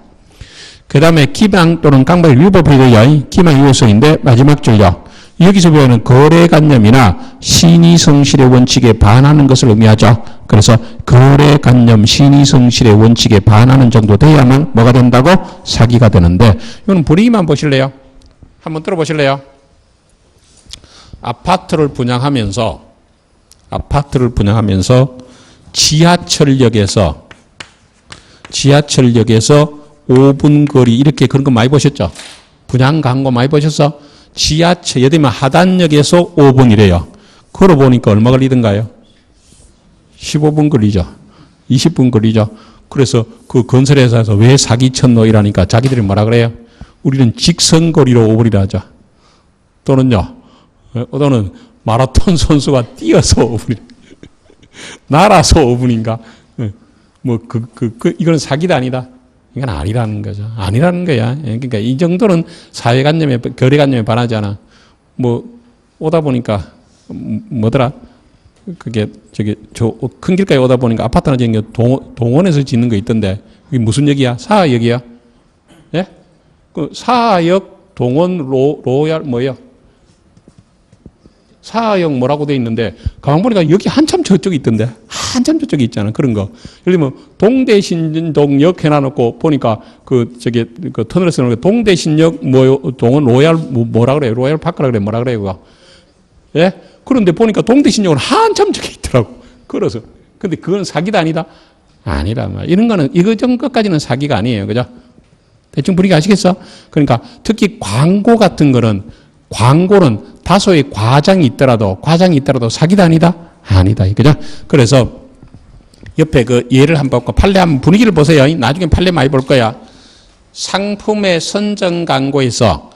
그 다음에 기망 또는 강박의 위법이 되어야 기망 유효성인데 마지막 줄요. 여기서 배우는 거래관념이나 신의성실의 원칙에 반하는 것을 의미하죠. 그래서 거래관념, 신의성실의 원칙에 반하는 정도 돼야만 뭐가 된다고? 사기가 되는데 이거는 분위기만 보실래요? 한번 들어보실래요? 아파트를 분양하면서 지하철역에서 5분 거리 이렇게 그런 거 많이 보셨죠? 분양 광고 많이 보셨어? 지하철 예를 들면 하단역에서 5분이래요. 걸어보니까 얼마 걸리던가요? 15분 걸리죠. 20분 걸리죠. 그래서 그 건설회사에서 왜 사기쳤노 이라니까 자기들이 뭐라 그래요? 우리는 직선거리로 5분이라 하죠. 또는 마라톤 선수가 뛰어서 5분, 날아서 5분인가? 이건 사기다 아니다. 이건 아니라는 거죠. 아니라는 거야. 그러니까 이 정도는 사회관념에, 거래관념에 반하잖아. 오다 보니까, 뭐더라? 그게, 큰 길가에 오다 보니까 아파트 하나 짓는 게 동원에서 짓는 거 있던데, 이게 무슨 역이야? 사하역이야? 예? 사하역, 동원, 로얄, 뭐예요? 사하역 뭐라고 돼 있는데 가만 보니까 여기 한참 저쪽에 있던데 한참 저쪽에 있잖아 그런 거. 예를 들면 동대신동역 해놔놓고 보니까 그 터널에서 나오는 동대신역 동원 로얄 뭐라 그래 로얄 파크라 그래 뭐라 그래 그거. 예? 그런데 보니까 동대신역은 한참 저기 있더라고. 그래서 근데 그건 사기다 아니다? 아니라 말. 이런 거는 이거 정도까지는 사기가 아니에요, 그죠? 대충 분위기 아시겠어? 그러니까 특히 광고는 다소의 과장이 있더라도 사기다 아니다? 아니다. 그죠? 그래서 옆에 그 예를 한번 볼까? 판례 한번 분위기를 보세요. 나중에 판례 많이 볼 거야. 상품의 선정 광고에서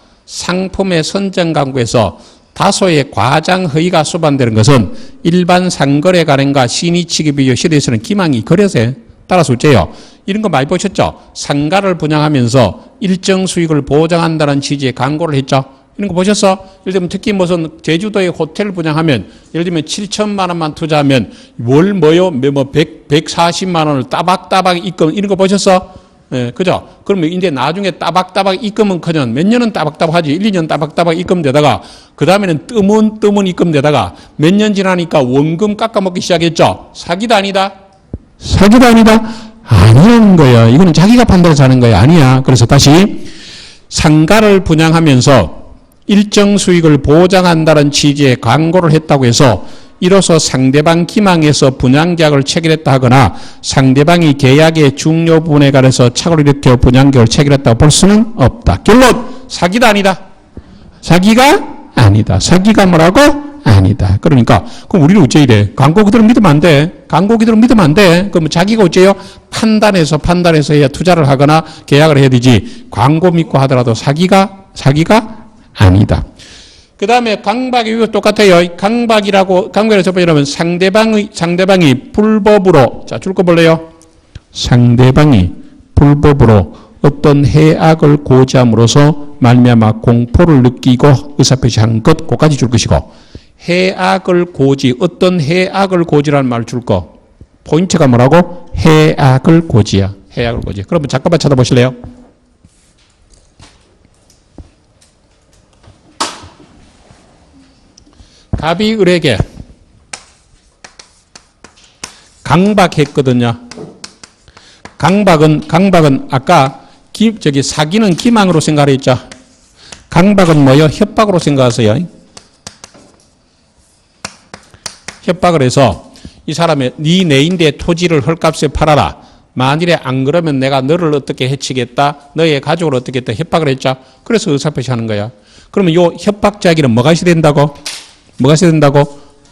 다소의 과장 허위가 수반되는 것은 일반 상거래 가능과 신의 취급의 시대에서는 기망이 거래세. 따라서 어째요? 이런 거 많이 보셨죠? 상가를 분양하면서 일정 수익을 보장한다는 취지의 광고를 했죠? 이런 거 보셨어? 예를 들면 특히 무슨 제주도에 호텔 분양하면 예를 들면 7천만 원만 투자하면 월 140만 원을 따박따박 입금 이런 거 보셨어? 예, 그죠? 그러면 이제 나중에 따박따박 입금은 커녕 몇 년은 따박따박 하지 1, 2년 따박따박 입금되다가 그 다음에는 뜨문 입금되다가 몇 년 지나니까 원금 깎아먹기 시작했죠? 사기다 아니다? 사기다 아니다? 아니라는 거야. 이거는 자기가 판단해서 하는 거야. 아니야. 그래서 다시 상가를 분양하면서 일정 수익을 보장한다는 취지의 광고를 했다고 해서 이로써 상대방 기망에서 분양계약을 체결했다 하거나 상대방이 계약의 중요 부분에 관해서 착오를 일으켜 분양계약을 체결했다고 볼 수는 없다. 결론! 사기다 아니다? 사기가 아니다. 사기가 뭐라고? 아니다. 그러니까 그럼 우리는 어째 이래? 광고 그대로 믿으면 안 돼. 광고 그대로 믿으면 안 돼. 그러면 자기가 어째요? 판단해서 해야 투자를 하거나 계약을 해야 되지. 광고 믿고 하더라도 사기가 아니다. 그 다음에 강박의 이유 똑같아요. 강박이라고 접근하면 상대방이 불법으로, 자, 줄 거 볼래요? 상대방이 불법으로 어떤 해악을 고지함으로써 말미암아 공포를 느끼고 의사표시한 것, 그까지 줄 것이고, 어떤 해악을 고지라는 말 줄 거. 포인트가 뭐라고? 해악을 고지야. 해악을 고지. 그러면 잠깐만 찾아보실래요? 갑이 을에게 강박했거든요. 강박은 아까 사기는 기망으로 생각했죠. 강박은 뭐요? 협박으로 생각하세요. 협박을 해서 이 사람의 네 내인데 토지를 헐값에 팔아라. 만일에 안 그러면 내가 너를 어떻게 해치겠다. 너의 가족을 어떻게 했다. 협박을 했죠. 그래서 의사표시하는 거야. 그러면 요 협박자에게는 뭐가 있어야 된다고?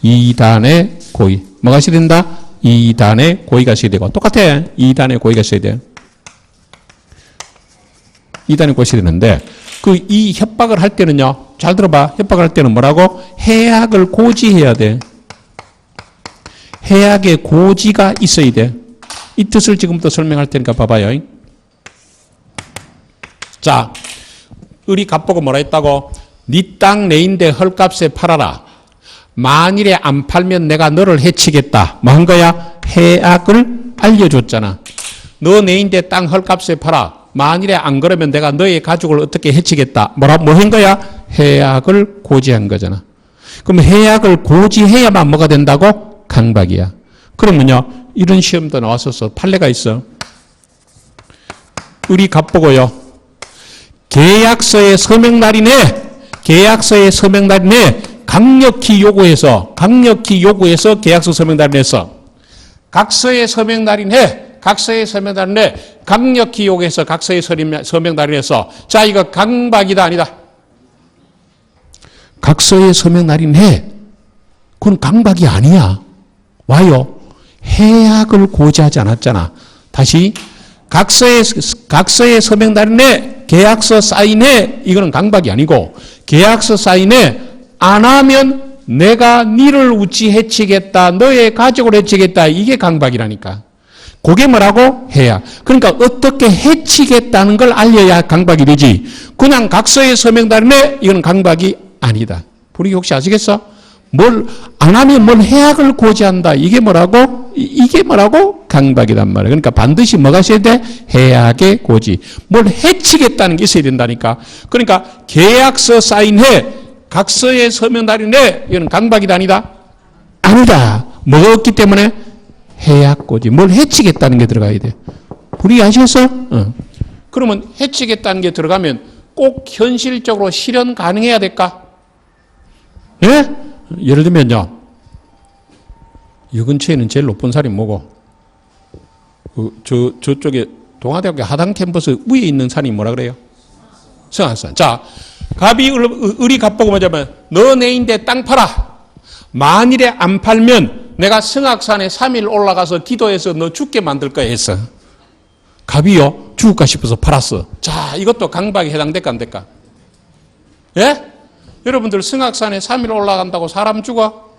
2단의 고의. 뭐가 있어야 된다? 2단의 고의가 있어야 되고. 똑같아. 2단의 고의가 있어야 돼. 2단의 고의가 있어야 되는데, 이 협박을 할 때는요, 잘 들어봐. 협박을 할 때는 뭐라고? 해악을 고지해야 돼. 해악의 고지가 있어야 돼. 이 뜻을 지금부터 설명할 테니까 봐봐요. 자, 을이 갑보고 뭐라 했다고? 네 땅 내인데 헐값에 팔아라. 만일에 안 팔면 내가 너를 해치겠다. 뭐 한 거야? 해악을 알려줬잖아. 너 내인데 땅 헐값에 팔아. 만일에 안 그러면 내가 너의 가족을 어떻게 해치겠다. 뭐 한 거야? 해악을 고지한 거잖아. 그럼 해악을 고지해야만 뭐가 된다고? 강박이야. 그러면요, 이런 시험도 나왔었어. 판례가 있어. 을이 갑보고요. 계약서의 서명 날이네. 계약서의 서명 날이네. 강력히 요구해서 계약서 서명 날이네 했어. 각서의 서명 날이네. 각서의 서명 날이네. 강력히 요구해서 각서의 서명 날이네 했어. 자, 이거 강박이다 아니다? 각서의 서명 날이네. 그건 강박이 아니야. 와요. 해악을 고지하지 않았잖아. 다시. 각서의 서명 날이네. 계약서 사인해. 이거는 강박이 아니고, 계약서 사인해. 안 하면 내가 니를 우찌 해치겠다. 너의 가족을 해치겠다. 이게 강박이라니까. 그게 뭐라고? 해야. 그러니까 어떻게 해치겠다는 걸 알려야 강박이 되지. 그냥 각서의 서명 날이네. 이건 강박이 아니다. 분위기 혹시 아시겠어? 뭘 안 하면 뭘 해악을 고지한다. 이게 뭐라고? 이게 뭐라고? 강박이란 말이에요. 그러니까 반드시 뭐가 있어야 돼? 해악의 고지. 뭘 해치겠다는 게 있어야 된다니까. 그러니까 계약서 사인해. 각서의 서명 날이네. 이건 강박이다 아니다? 아니다. 뭐가 없기 때문에? 해악 고지. 뭘 해치겠다는 게 들어가야 돼. 분위기 아시겠어? 그러면 해치겠다는 게 들어가면 꼭 현실적으로 실현 가능해야 될까? 예? 예를 들면요. 이 근처에는 제일 높은 산이 뭐고? 저쪽에 동아대학교 하당 캠퍼스 위에 있는 산이 뭐라 그래요? 성악산. 자, 을이 갑보고 뭐냐면, 너 내인데 땅 팔아. 만일에 안 팔면 내가 성악산에 3일 올라가서 기도해서 너 죽게 만들 거야 했어. 갑이요? 죽을까 싶어서 팔았어. 자, 이것도 강박에 해당될까 안 될까? 예? 여러분들 성악산에 3일 올라간다고 사람 죽어?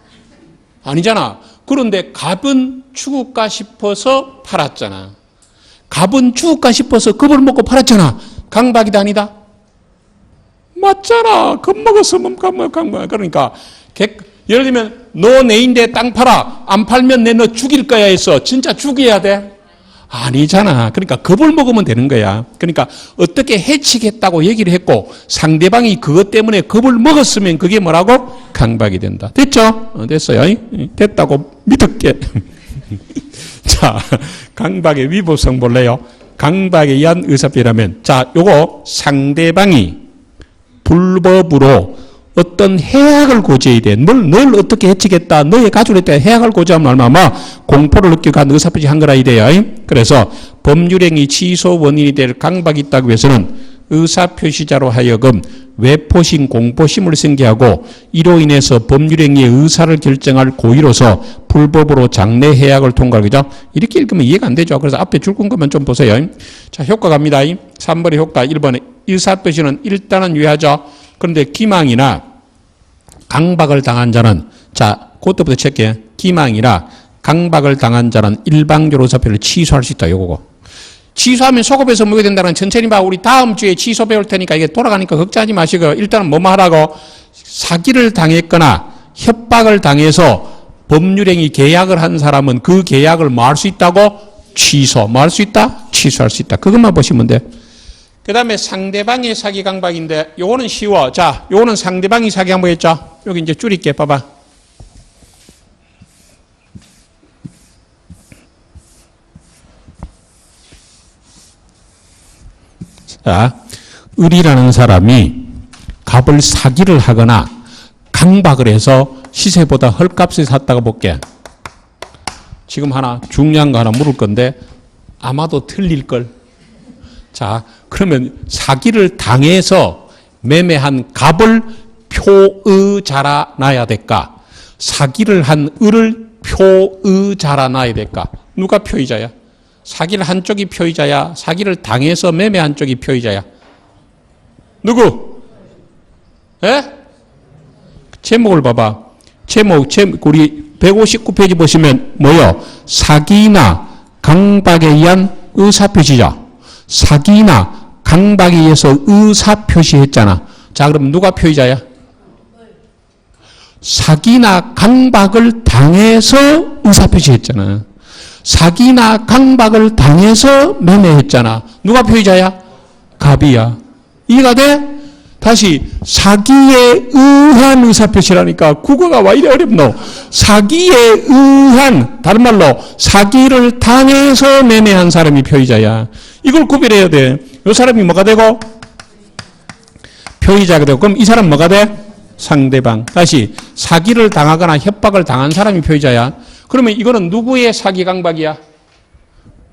아니잖아. 그런데 갑은 죽을까 싶어서 팔았잖아. 갑은 죽을까 싶어서 겁을 먹고 팔았잖아. 강박이다 아니다? 맞잖아. 겁먹었으면 강박. 그러니까 예를 들면 너 내인데 땅 팔아. 안 팔면 내 너 죽일 거야 했어. 진짜 죽여야 돼? 아니잖아. 그러니까 겁을 먹으면 되는 거야. 그러니까 어떻게 해치겠다고 얘기를 했고 상대방이 그것 때문에 겁을 먹었으면 그게 뭐라고? 강박이 된다. 됐죠? 됐어요. 됐다고 믿을게. 자, 강박의 위법성 볼래요? 강박에 의한 의사표현하면, 자, 요거 상대방이 불법으로 어떤 해악을 고지해야 돼. 널 어떻게 해치겠다. 너의 가족에 대해 해악을 고지하면 얼마나 공포를 느끼고 한 의사표시 한 거라 이래요. 그래서 법률행위 취소 원인이 될 강박이 있다고 해서는 의사표시자로 하여금 외포심, 공포심을 생겨하고 이로 인해서 법률행위의 의사를 결정할 고의로서 불법으로 장래 해악을 통과하게 되죠. 이렇게 읽으면 이해가 안 되죠. 그래서 앞에 줄 것만 좀 보세요. 자, 효과 갑니다. 3번의 효과. 1번에 의사표시는 일단은 유효하죠. 그런데 기망이나 강박을 당한 자는, 자, 그것부터 체크해. 기망이나 강박을 당한 자는 일방적으로 의사표를 취소할 수 있다. 요거고. 취소하면 소급해서 뭐게 된다는 천천히 봐. 우리 다음 주에 취소 배울 테니까 이게 돌아가니까 걱정하지 마시고 일단은 뭐만 하라고? 사기를 당했거나 협박을 당해서 법률행위 계약을 한 사람은 그 계약을 뭐 할 수 있다고? 취소. 뭐 할 수 있다? 취소할 수 있다. 그것만 보시면 돼. 그 다음에 상대방의 사기 강박인데 요거는 쉬워. 자, 요거는 상대방이 사기 강박했죠. 여기 이제 줄일게. 봐봐. 자, 을이라는 사람이 갑을 사기를 하거나 강박을 해서 시세보다 헐값에 샀다고 볼게. 지금 하나 중요한 거 하나 물을 건데 아마도 틀릴걸. 자, 그러면 사기를 당해서 매매한 갑을 표의자라 놔야 될까? 사기를 한 을을 표의자라 놔야 될까? 누가 표의자야? 사기를 한 쪽이 표의자야? 사기를 당해서 매매한 쪽이 표의자야? 누구? 예? 제목을 봐봐. 제목, 우리 159페이지 보시면 뭐요? 사기나 강박에 의한 의사표시죠. 사기나 강박에 의해서 의사표시했잖아. 자, 그럼 누가 표의자야? 사기나 강박을 당해서 의사표시했잖아. 사기나 강박을 당해서 매매했잖아. 누가 표의자야? 갑이야. 이해가 돼? 다시 사기에 의한 의사표시라니까 국어가 왜 이래 어렵노? 사기에 의한, 다른 말로 사기를 당해서 매매한 사람이 표의자야. 이걸 구별해야 돼. 이 사람이 뭐가 되고? 표의자가 되고. 그럼 이 사람 뭐가 돼? 상대방. 다시 사기를 당하거나 협박을 당한 사람이 표의자야. 그러면 이거는 누구의 사기 강박이야?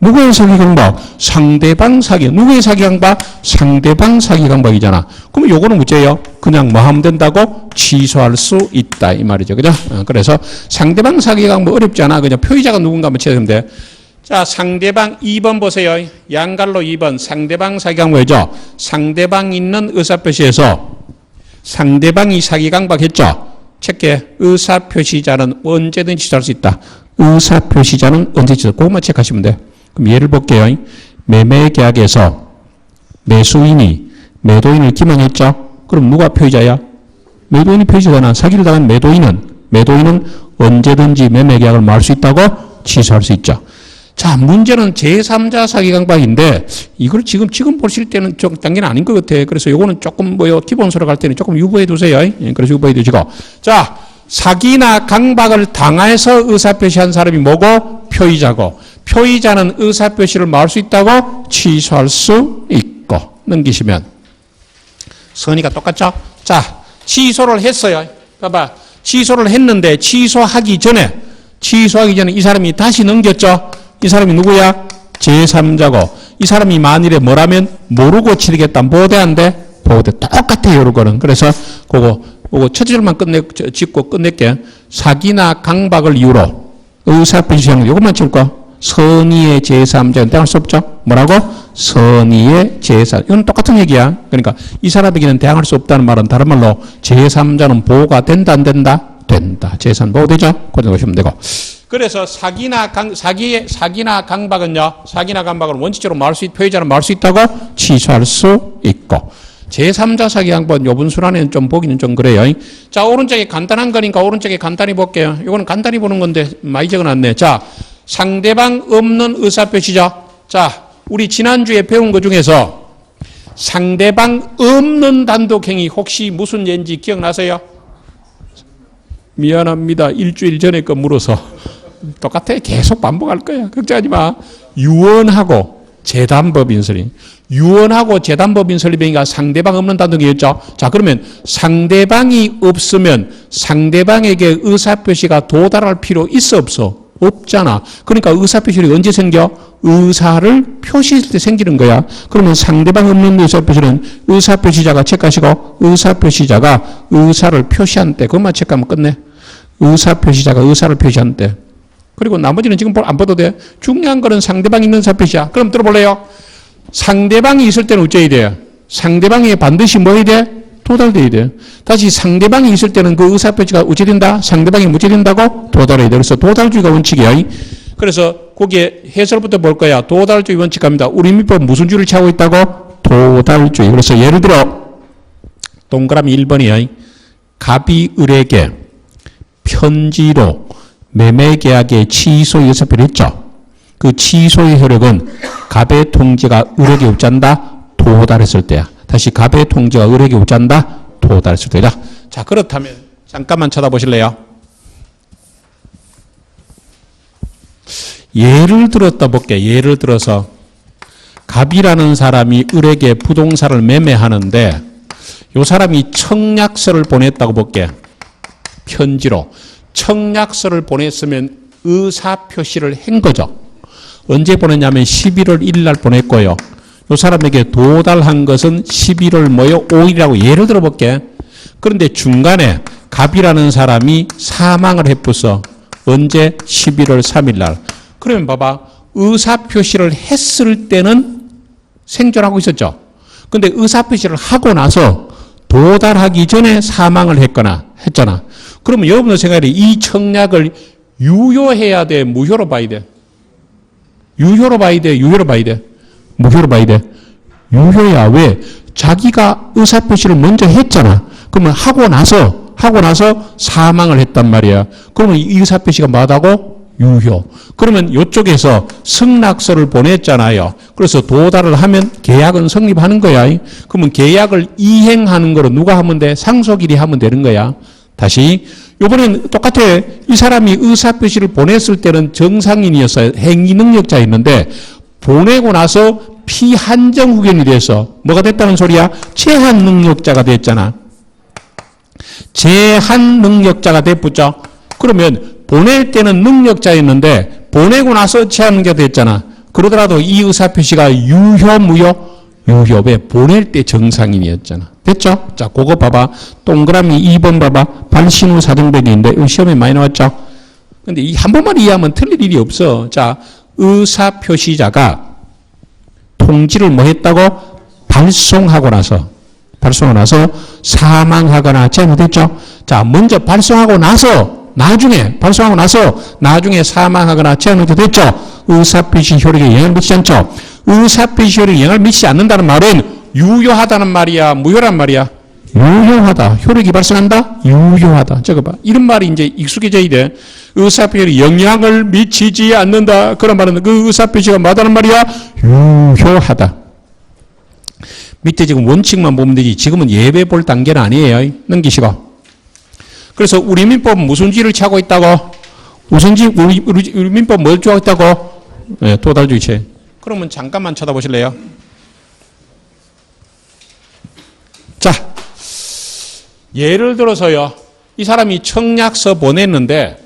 누구의 사기 강박? 상대방 사기. 누구의 사기 강박? 상대방 사기 강박이잖아. 그럼 요거는 문제예요. 그냥 뭐 하면 된다고? 취소할 수 있다 이 말이죠. 그죠? 그래서 상대방 사기 강박 어렵지 않아. 그냥 표의자가 누군가 한번 찾으면 돼. 자, 상대방 2번 보세요. 양갈로 2번. 상대방 사기 강박이죠. 상대방 있는 의사표시에서 상대방이 사기 강박했죠. 체크해. 의사표시자는 언제든지 취소할 수 있다. 의사표시자는 언제든지 취소. 그것만 체크하시면 돼. 그럼 예를 볼게요. 매매계약에서 매수인이 매도인을 기망했죠. 그럼 누가 표의자야? 매도인이 표의자잖아. 사기를 당한 매도인은 언제든지 매매계약을 말 수 있다고 취소할 수 있죠. 자, 문제는 제3자 사기 강박인데 이걸 지금 보실 때는 좀 단계는 아닌 것 같아. 그래서 요거는 조금 기본서로 갈 때는 조금 유보해 두세요. 그래서 유보해 두시고. 자, 사기나 강박을 당해서 의사표시한 사람이 뭐고? 표의자고. 표의자는 의사표시를 말할 수 있다고 취소할 수 있고. 넘기시면. 선의가 똑같죠? 자, 취소를 했어요. 봐봐. 취소를 했는데 취소하기 전에 이 사람이 다시 넘겼죠? 이 사람이 누구야? 제3자고. 이 사람이 만일에 뭐라면 모르고 치르겠다. 보대한데? 보대. 똑같아요. 요거는. 그래서 그거 첫 줄만 짚고 끝낼게. 사기나 강박을 이유로 의사표시하는 요것만 칠 거. 선의의 제3자는 대항할 수 없죠. 뭐라고? 선의의 제3. 이건 똑같은 얘기야. 그러니까 이 사람에게는 대항할 수 없다는 말은 다른 말로 제3자는 보호가 된다 안 된다? 된다. 제3 보호되죠? 그렇게 보시면 되고. 그래서 사기나 강박은요. 사기나 강박은 원칙적으로 표의자는 말할 수 있다고 취소할 수 있고. 제3자 사기 강박은 요 분순안에는 좀 보기는 좀 그래요. 자, 오른쪽에 간단한 거니까 오른쪽에 간단히 볼게요. 이거는 간단히 보는 건데 많이 적어놨네. 자, 상대방 없는 의사표시죠. 자, 우리 지난주에 배운 것 중에서 상대방 없는 단독행위 혹시 무슨 예인지 기억나세요? 미안합니다. 일주일 전에 거 물어서. 똑같아. 계속 반복할 거야. 걱정하지 마. 유언하고 재단법인 설립. 유언하고 재단법인 설립이니까 상대방 없는 단독이었죠. 자, 그러면 상대방이 없으면 상대방에게 의사표시가 도달할 필요 있어 없어? 없잖아. 그러니까 의사표시가 언제 생겨? 의사를 표시할 때 생기는 거야. 그러면 상대방 없는 의사표시는 의사표시자가 체크하시고 의사표시자가 의사를 표시한 때 그것만 체크하면 끝내. 의사표시자가 의사를 표시한 때. 그리고 나머지는 지금 안 봐도 돼. 중요한 거는 상대방이 있는 의사표시야. 그럼 들어볼래요? 상대방이 있을 때는 어째야 돼요? 상대방이 반드시 뭐 해야 돼? 도달돼야 돼. 다시 상대방이 있을 때는 그 의사표시가 어째 된다? 상대방이 무죄 된다고? 도달해야 돼. 그래서 도달주의가 원칙이야. 그래서 거기에 해설부터 볼 거야. 도달주의 원칙 갑니다. 우리 민법 무슨 주의를 취하고 있다고? 도달주의. 그래서 예를 들어 동그라미 1번이야. 갑이 을에게 편지로 매매계약의 취소의 의사표를 했죠. 그 취소의 효력은 갑의 통지가 을에게 없지않다 도달했을 때야. 다시 갑의 통지가 을에게 없지않다 도달했을 때다. 자, 그렇다면 잠깐만 쳐다보실래요? 예를 들었다 볼게. 예를 들어서 갑이라는 사람이 을에게 부동산을 매매하는데 이 사람이 청약서를 보냈다고 볼게. 편지로. 청약서를 보냈으면 의사표시를 한 거죠. 언제 보냈냐면 11월 1일 날 보냈고요. 이 사람에게 도달한 것은 11월 5일이라고 예를 들어 볼게. 그런데 중간에 갑이라는 사람이 사망을 했었어. 언제? 11월 3일 날. 그러면 봐봐. 의사표시를 했을 때는 생존하고 있었죠. 근데 의사표시를 하고 나서 도달하기 전에 사망을 했거나 했잖아. 그러면 여러분들 생각에 이 청약을 유효해야 돼? 무효로 봐야 돼? 유효로 봐야 돼? 유효로 봐야 돼? 무효로 봐야 돼? 유효야. 왜? 자기가 의사표시를 먼저 했잖아. 그러면 하고 나서 사망을 했단 말이야. 그러면 이 의사표시가 뭐하다고? 유효. 그러면 이쪽에서 승낙서를 보냈잖아요. 그래서 도달을 하면 계약은 성립하는 거야. 그러면 계약을 이행하는 거로 누가 하면 돼? 상속일이 하면 되는 거야. 다시 이번엔 똑같아. 이 사람이 의사표시를 보냈을 때는 정상인이었어요. 행위능력자였는데 보내고 나서 피한정 후견이 돼서 뭐가 됐다는 소리야? 제한능력자가 됐잖아. 제한능력자가 됐죠. 그러면 보낼 때는 능력자였는데 보내고 나서 제한능력자 됐잖아. 그러더라도 이 의사표시가 유효 무효? 유효. 왜? 보낼 때 정상인이었잖아. 됐죠? 자, 그거 봐봐. 동그라미 2번 봐봐. 반신후 사정변이인데 이거 시험에 많이 나왔죠? 근데 이 한 번만 이해하면 틀릴 일이 없어. 자, 의사표시자가 통지를 뭐 했다고? 발송하고 나서 사망하거나 잘못했죠? 자, 먼저 발송하고 나서 나중에 사망하거나 잘못됐죠? 의사표시 효력에 영향을 미치지 않죠? 의사표시 효력에 영향을 미치지 않는다는 말은 유효하다는 말이야? 무효란 말이야? 유효하다. 효력이 발생한다? 유효하다. 적어봐. 이런 말이 이제 익숙해져야 돼. 의사표시에 영향을 미치지 않는다. 그런 말은 그 의사표시가 뭐하다는 말이야? 유효하다. 밑에 지금 원칙만 보면 되지. 지금은 예배 볼 단계는 아니에요. 넘기시고. 그래서 우리 민법은 무슨 지를 취하고 있다고? 우리 민법 뭘 취하고 있다고? 네, 도달주의체. 그러면 잠깐만 쳐다보실래요? 자, 예를 들어서요. 이 사람이 청약서 보냈는데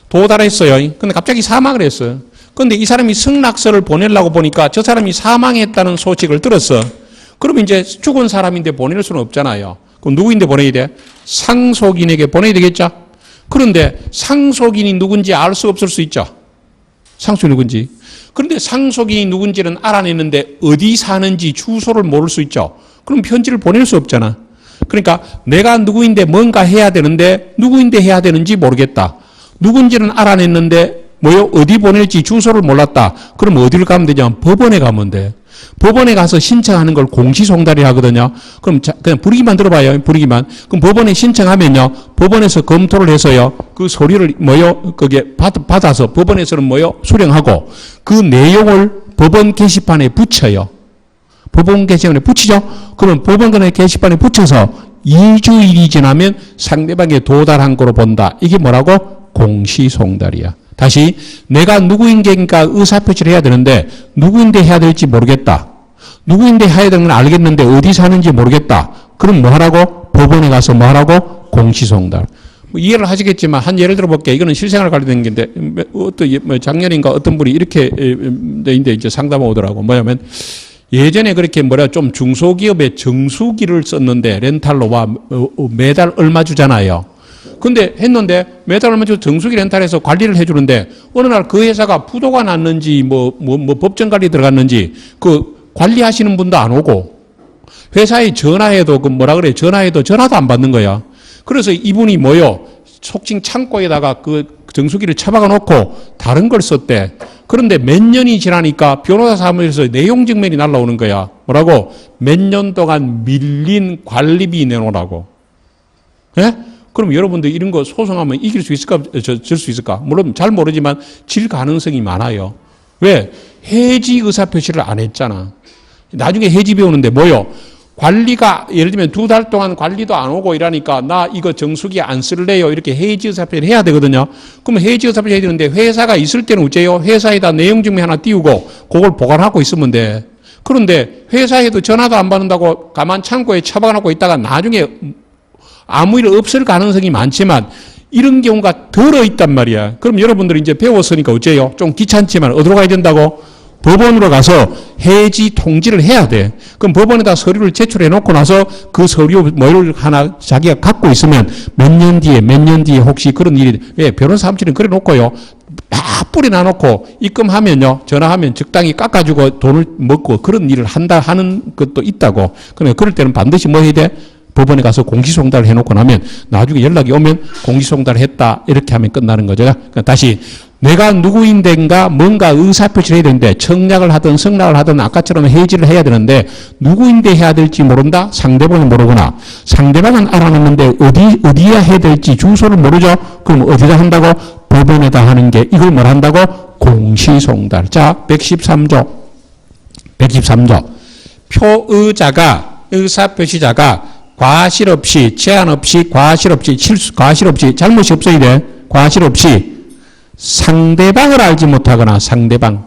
도달했어요. 근데 갑자기 사망을 했어요. 근데 이 사람이 승낙서를 보내려고 보니까 저 사람이 사망했다는 소식을 들었어. 그러면 이제 죽은 사람인데 보낼 수는 없잖아요. 그럼 누구인데 보내야 돼? 상속인에게 보내야 되겠죠? 그런데 상속인이 누군지 알 수 없을 수 있죠? 상속인이 누군지. 그런데 상속인이 누군지는 알아냈는데 어디 사는지 주소를 모를 수 있죠? 그럼 편지를 보낼 수 없잖아. 그러니까 내가 누구인데 뭔가 해야 되는데 누구인데 해야 되는지 모르겠다. 누군지는 알아냈는데 뭐요? 어디 보낼지 주소를 몰랐다. 그럼 어디를 가면 되냐? 법원에 가면 돼. 법원에 가서 신청하는 걸 공시송달이 하거든요. 그럼 그냥 부르기만 들어봐요. 부르기만. 그럼 법원에 신청하면요. 법원에서 검토를 해서요. 그 서류를 뭐요? 그게 받아서 법원에서는 뭐요? 수령하고 그 내용을 법원 게시판에 붙여요. 법원 게시판에 붙이죠. 그러면 법원 게시판에 붙여서 2주일이 지나면 상대방에 도달한 거로 본다. 이게 뭐라고? 공시송달이야. 다시 내가 누구인게니까 의사표시를 해야 되는데 누구인데 해야 될지 모르겠다. 누구인데 해야 되는 건 알겠는데 어디 사는지 모르겠다. 그럼 뭐 하라고? 법원에 가서 뭐 하라고? 공시송달. 뭐 이해를 하시겠지만 한 예를 들어볼게요. 이거는 실생활 관련된 건데 작년인가 어떤 분이 이렇게 인데 이제 상담 오더라고. 뭐냐면 예전에 그렇게 좀 중소기업에 정수기를 썼는데 렌탈로 와 매달 얼마 주잖아요. 근데 했는데 매달 얼마 주고 정수기 렌탈해서 관리를 해주는데 어느 날 그 회사가 부도가 났는지 뭐 법정 관리 들어갔는지 그 관리하시는 분도 안 오고 회사에 전화해도 전화해도 전화도 안 받는 거야. 그래서 이분이 속칭 창고에다가 그 정수기를 처박아 놓고 다른 걸 썼대. 그런데 몇 년이 지나니까 변호사 사무실에서 내용 증명이 날라오는 거야. 뭐라고? 몇 년 동안 밀린 관리비 내놓으라고. 예? 그럼 여러분들 이런 거 소송하면 이길 수 있을까? 질 수 있을까? 물론 잘 모르지만 질 가능성이 많아요. 왜? 해지 의사표시를 안 했잖아. 나중에 해지 배우는데 관리가 예를 들면 2달 동안 관리도 안 오고 이러니까 나 이거 정수기 안 쓸래요. 이렇게 해지 의사표시를 해야 되거든요. 그러면 해지 의사표시 해야 되는데 회사가 있을 때는 어째요? 회사에다 내용증명 하나 띄우고 그걸 보관하고 있으면 돼. 그런데 회사에도 전화도 안 받는다고 가만 창고에 처박아놓고 있다가 나중에 아무 일 없을 가능성이 많지만 이런 경우가 덜어 있단 말이야. 그럼 여러분들이 이제 배웠으니까 어째요? 좀 귀찮지만 어디로 가야 된다고? 법원으로 가서 해지 통지를 해야 돼. 그럼 법원에다 서류를 제출해 놓고 나서 그 서류 뭐를 하나 자기가 갖고 있으면 몇 년 뒤에 혹시 그런 일이, 예, 변호사 사무실은 그래 놓고요. 막 뿌리 놔놓고 입금하면요. 전화하면 적당히 깎아주고 돈을 먹고 그런 일을 하는 것도 있다고. 그러니까 그럴 때는 반드시 뭐 해야 돼? 법원에 가서 공시송달을 해놓고 나면 나중에 연락이 오면 공시송달을 했다. 이렇게 하면 끝나는 거죠. 그러니까 다시 내가 누구인데인가 뭔가 의사표시를 해야 되는데 청약을 하든 승낙을 하든 아까처럼 해지를 해야 되는데 누구인데 해야 될지 모른다? 상대방이 모르거나 상대방은 알아놨는데 어디에 해야 될지 주소를 모르죠? 그럼 어디다 한다고? 법원에다 하는 게 이걸 뭘 한다고? 공시송달. 자, 113조. 표의자가, 의사표시자가 과실 없이, 제한 없이, 과실 없이, 잘못이 없어야 돼. 과실 없이 상대방을 알지 못하거나 상대방의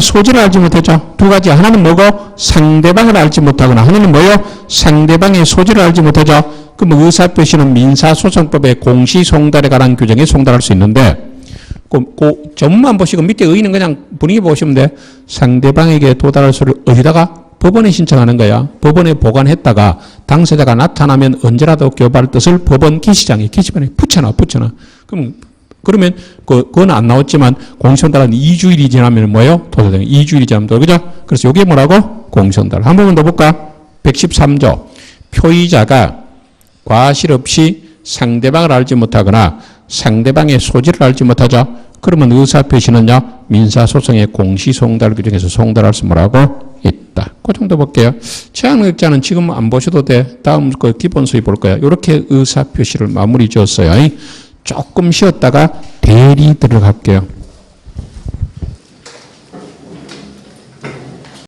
소지를 알지 못했죠. 두 가지. 하나는 뭐고? 상대방을 알지 못하거나 하나는 뭐요? 상대방의 소지를 알지 못하죠. 그럼 의사표시는 민사소송법의 공시송달에 관한 규정에 송달할 수 있는데 그 전문만 보시고 밑에 의의는 그냥 분위기 보시면 돼. 상대방에게 도달할 소리를 어디다가? 법원에 신청하는 거야. 법원에 보관했다가 당사자가 나타나면 언제라도 교부할 뜻을 법원 게시판에 붙여놔. 그러면 그건 안 나왔지만 공시송달은 2주일이 지나면 뭐예요? 도달되는 2주일이 지나면 그죠? 그래서 이게 뭐라고? 공시송달. 한 번만 더 볼까? 113조. 표의자가 과실 없이 상대방을 알지 못하거나 상대방의 소지를 알지 못하죠. 그러면 의사표시는요. 민사소송의 공시송달 규정에서 송달할 수 뭐라고? 있다. 그 정도 볼게요. 최양력자는 지금 안 보셔도 돼. 다음 그 기본 수위 볼 거야. 이렇게 의사표시를 마무리 지었어요. 조금 쉬었다가 대리 들어갈게요.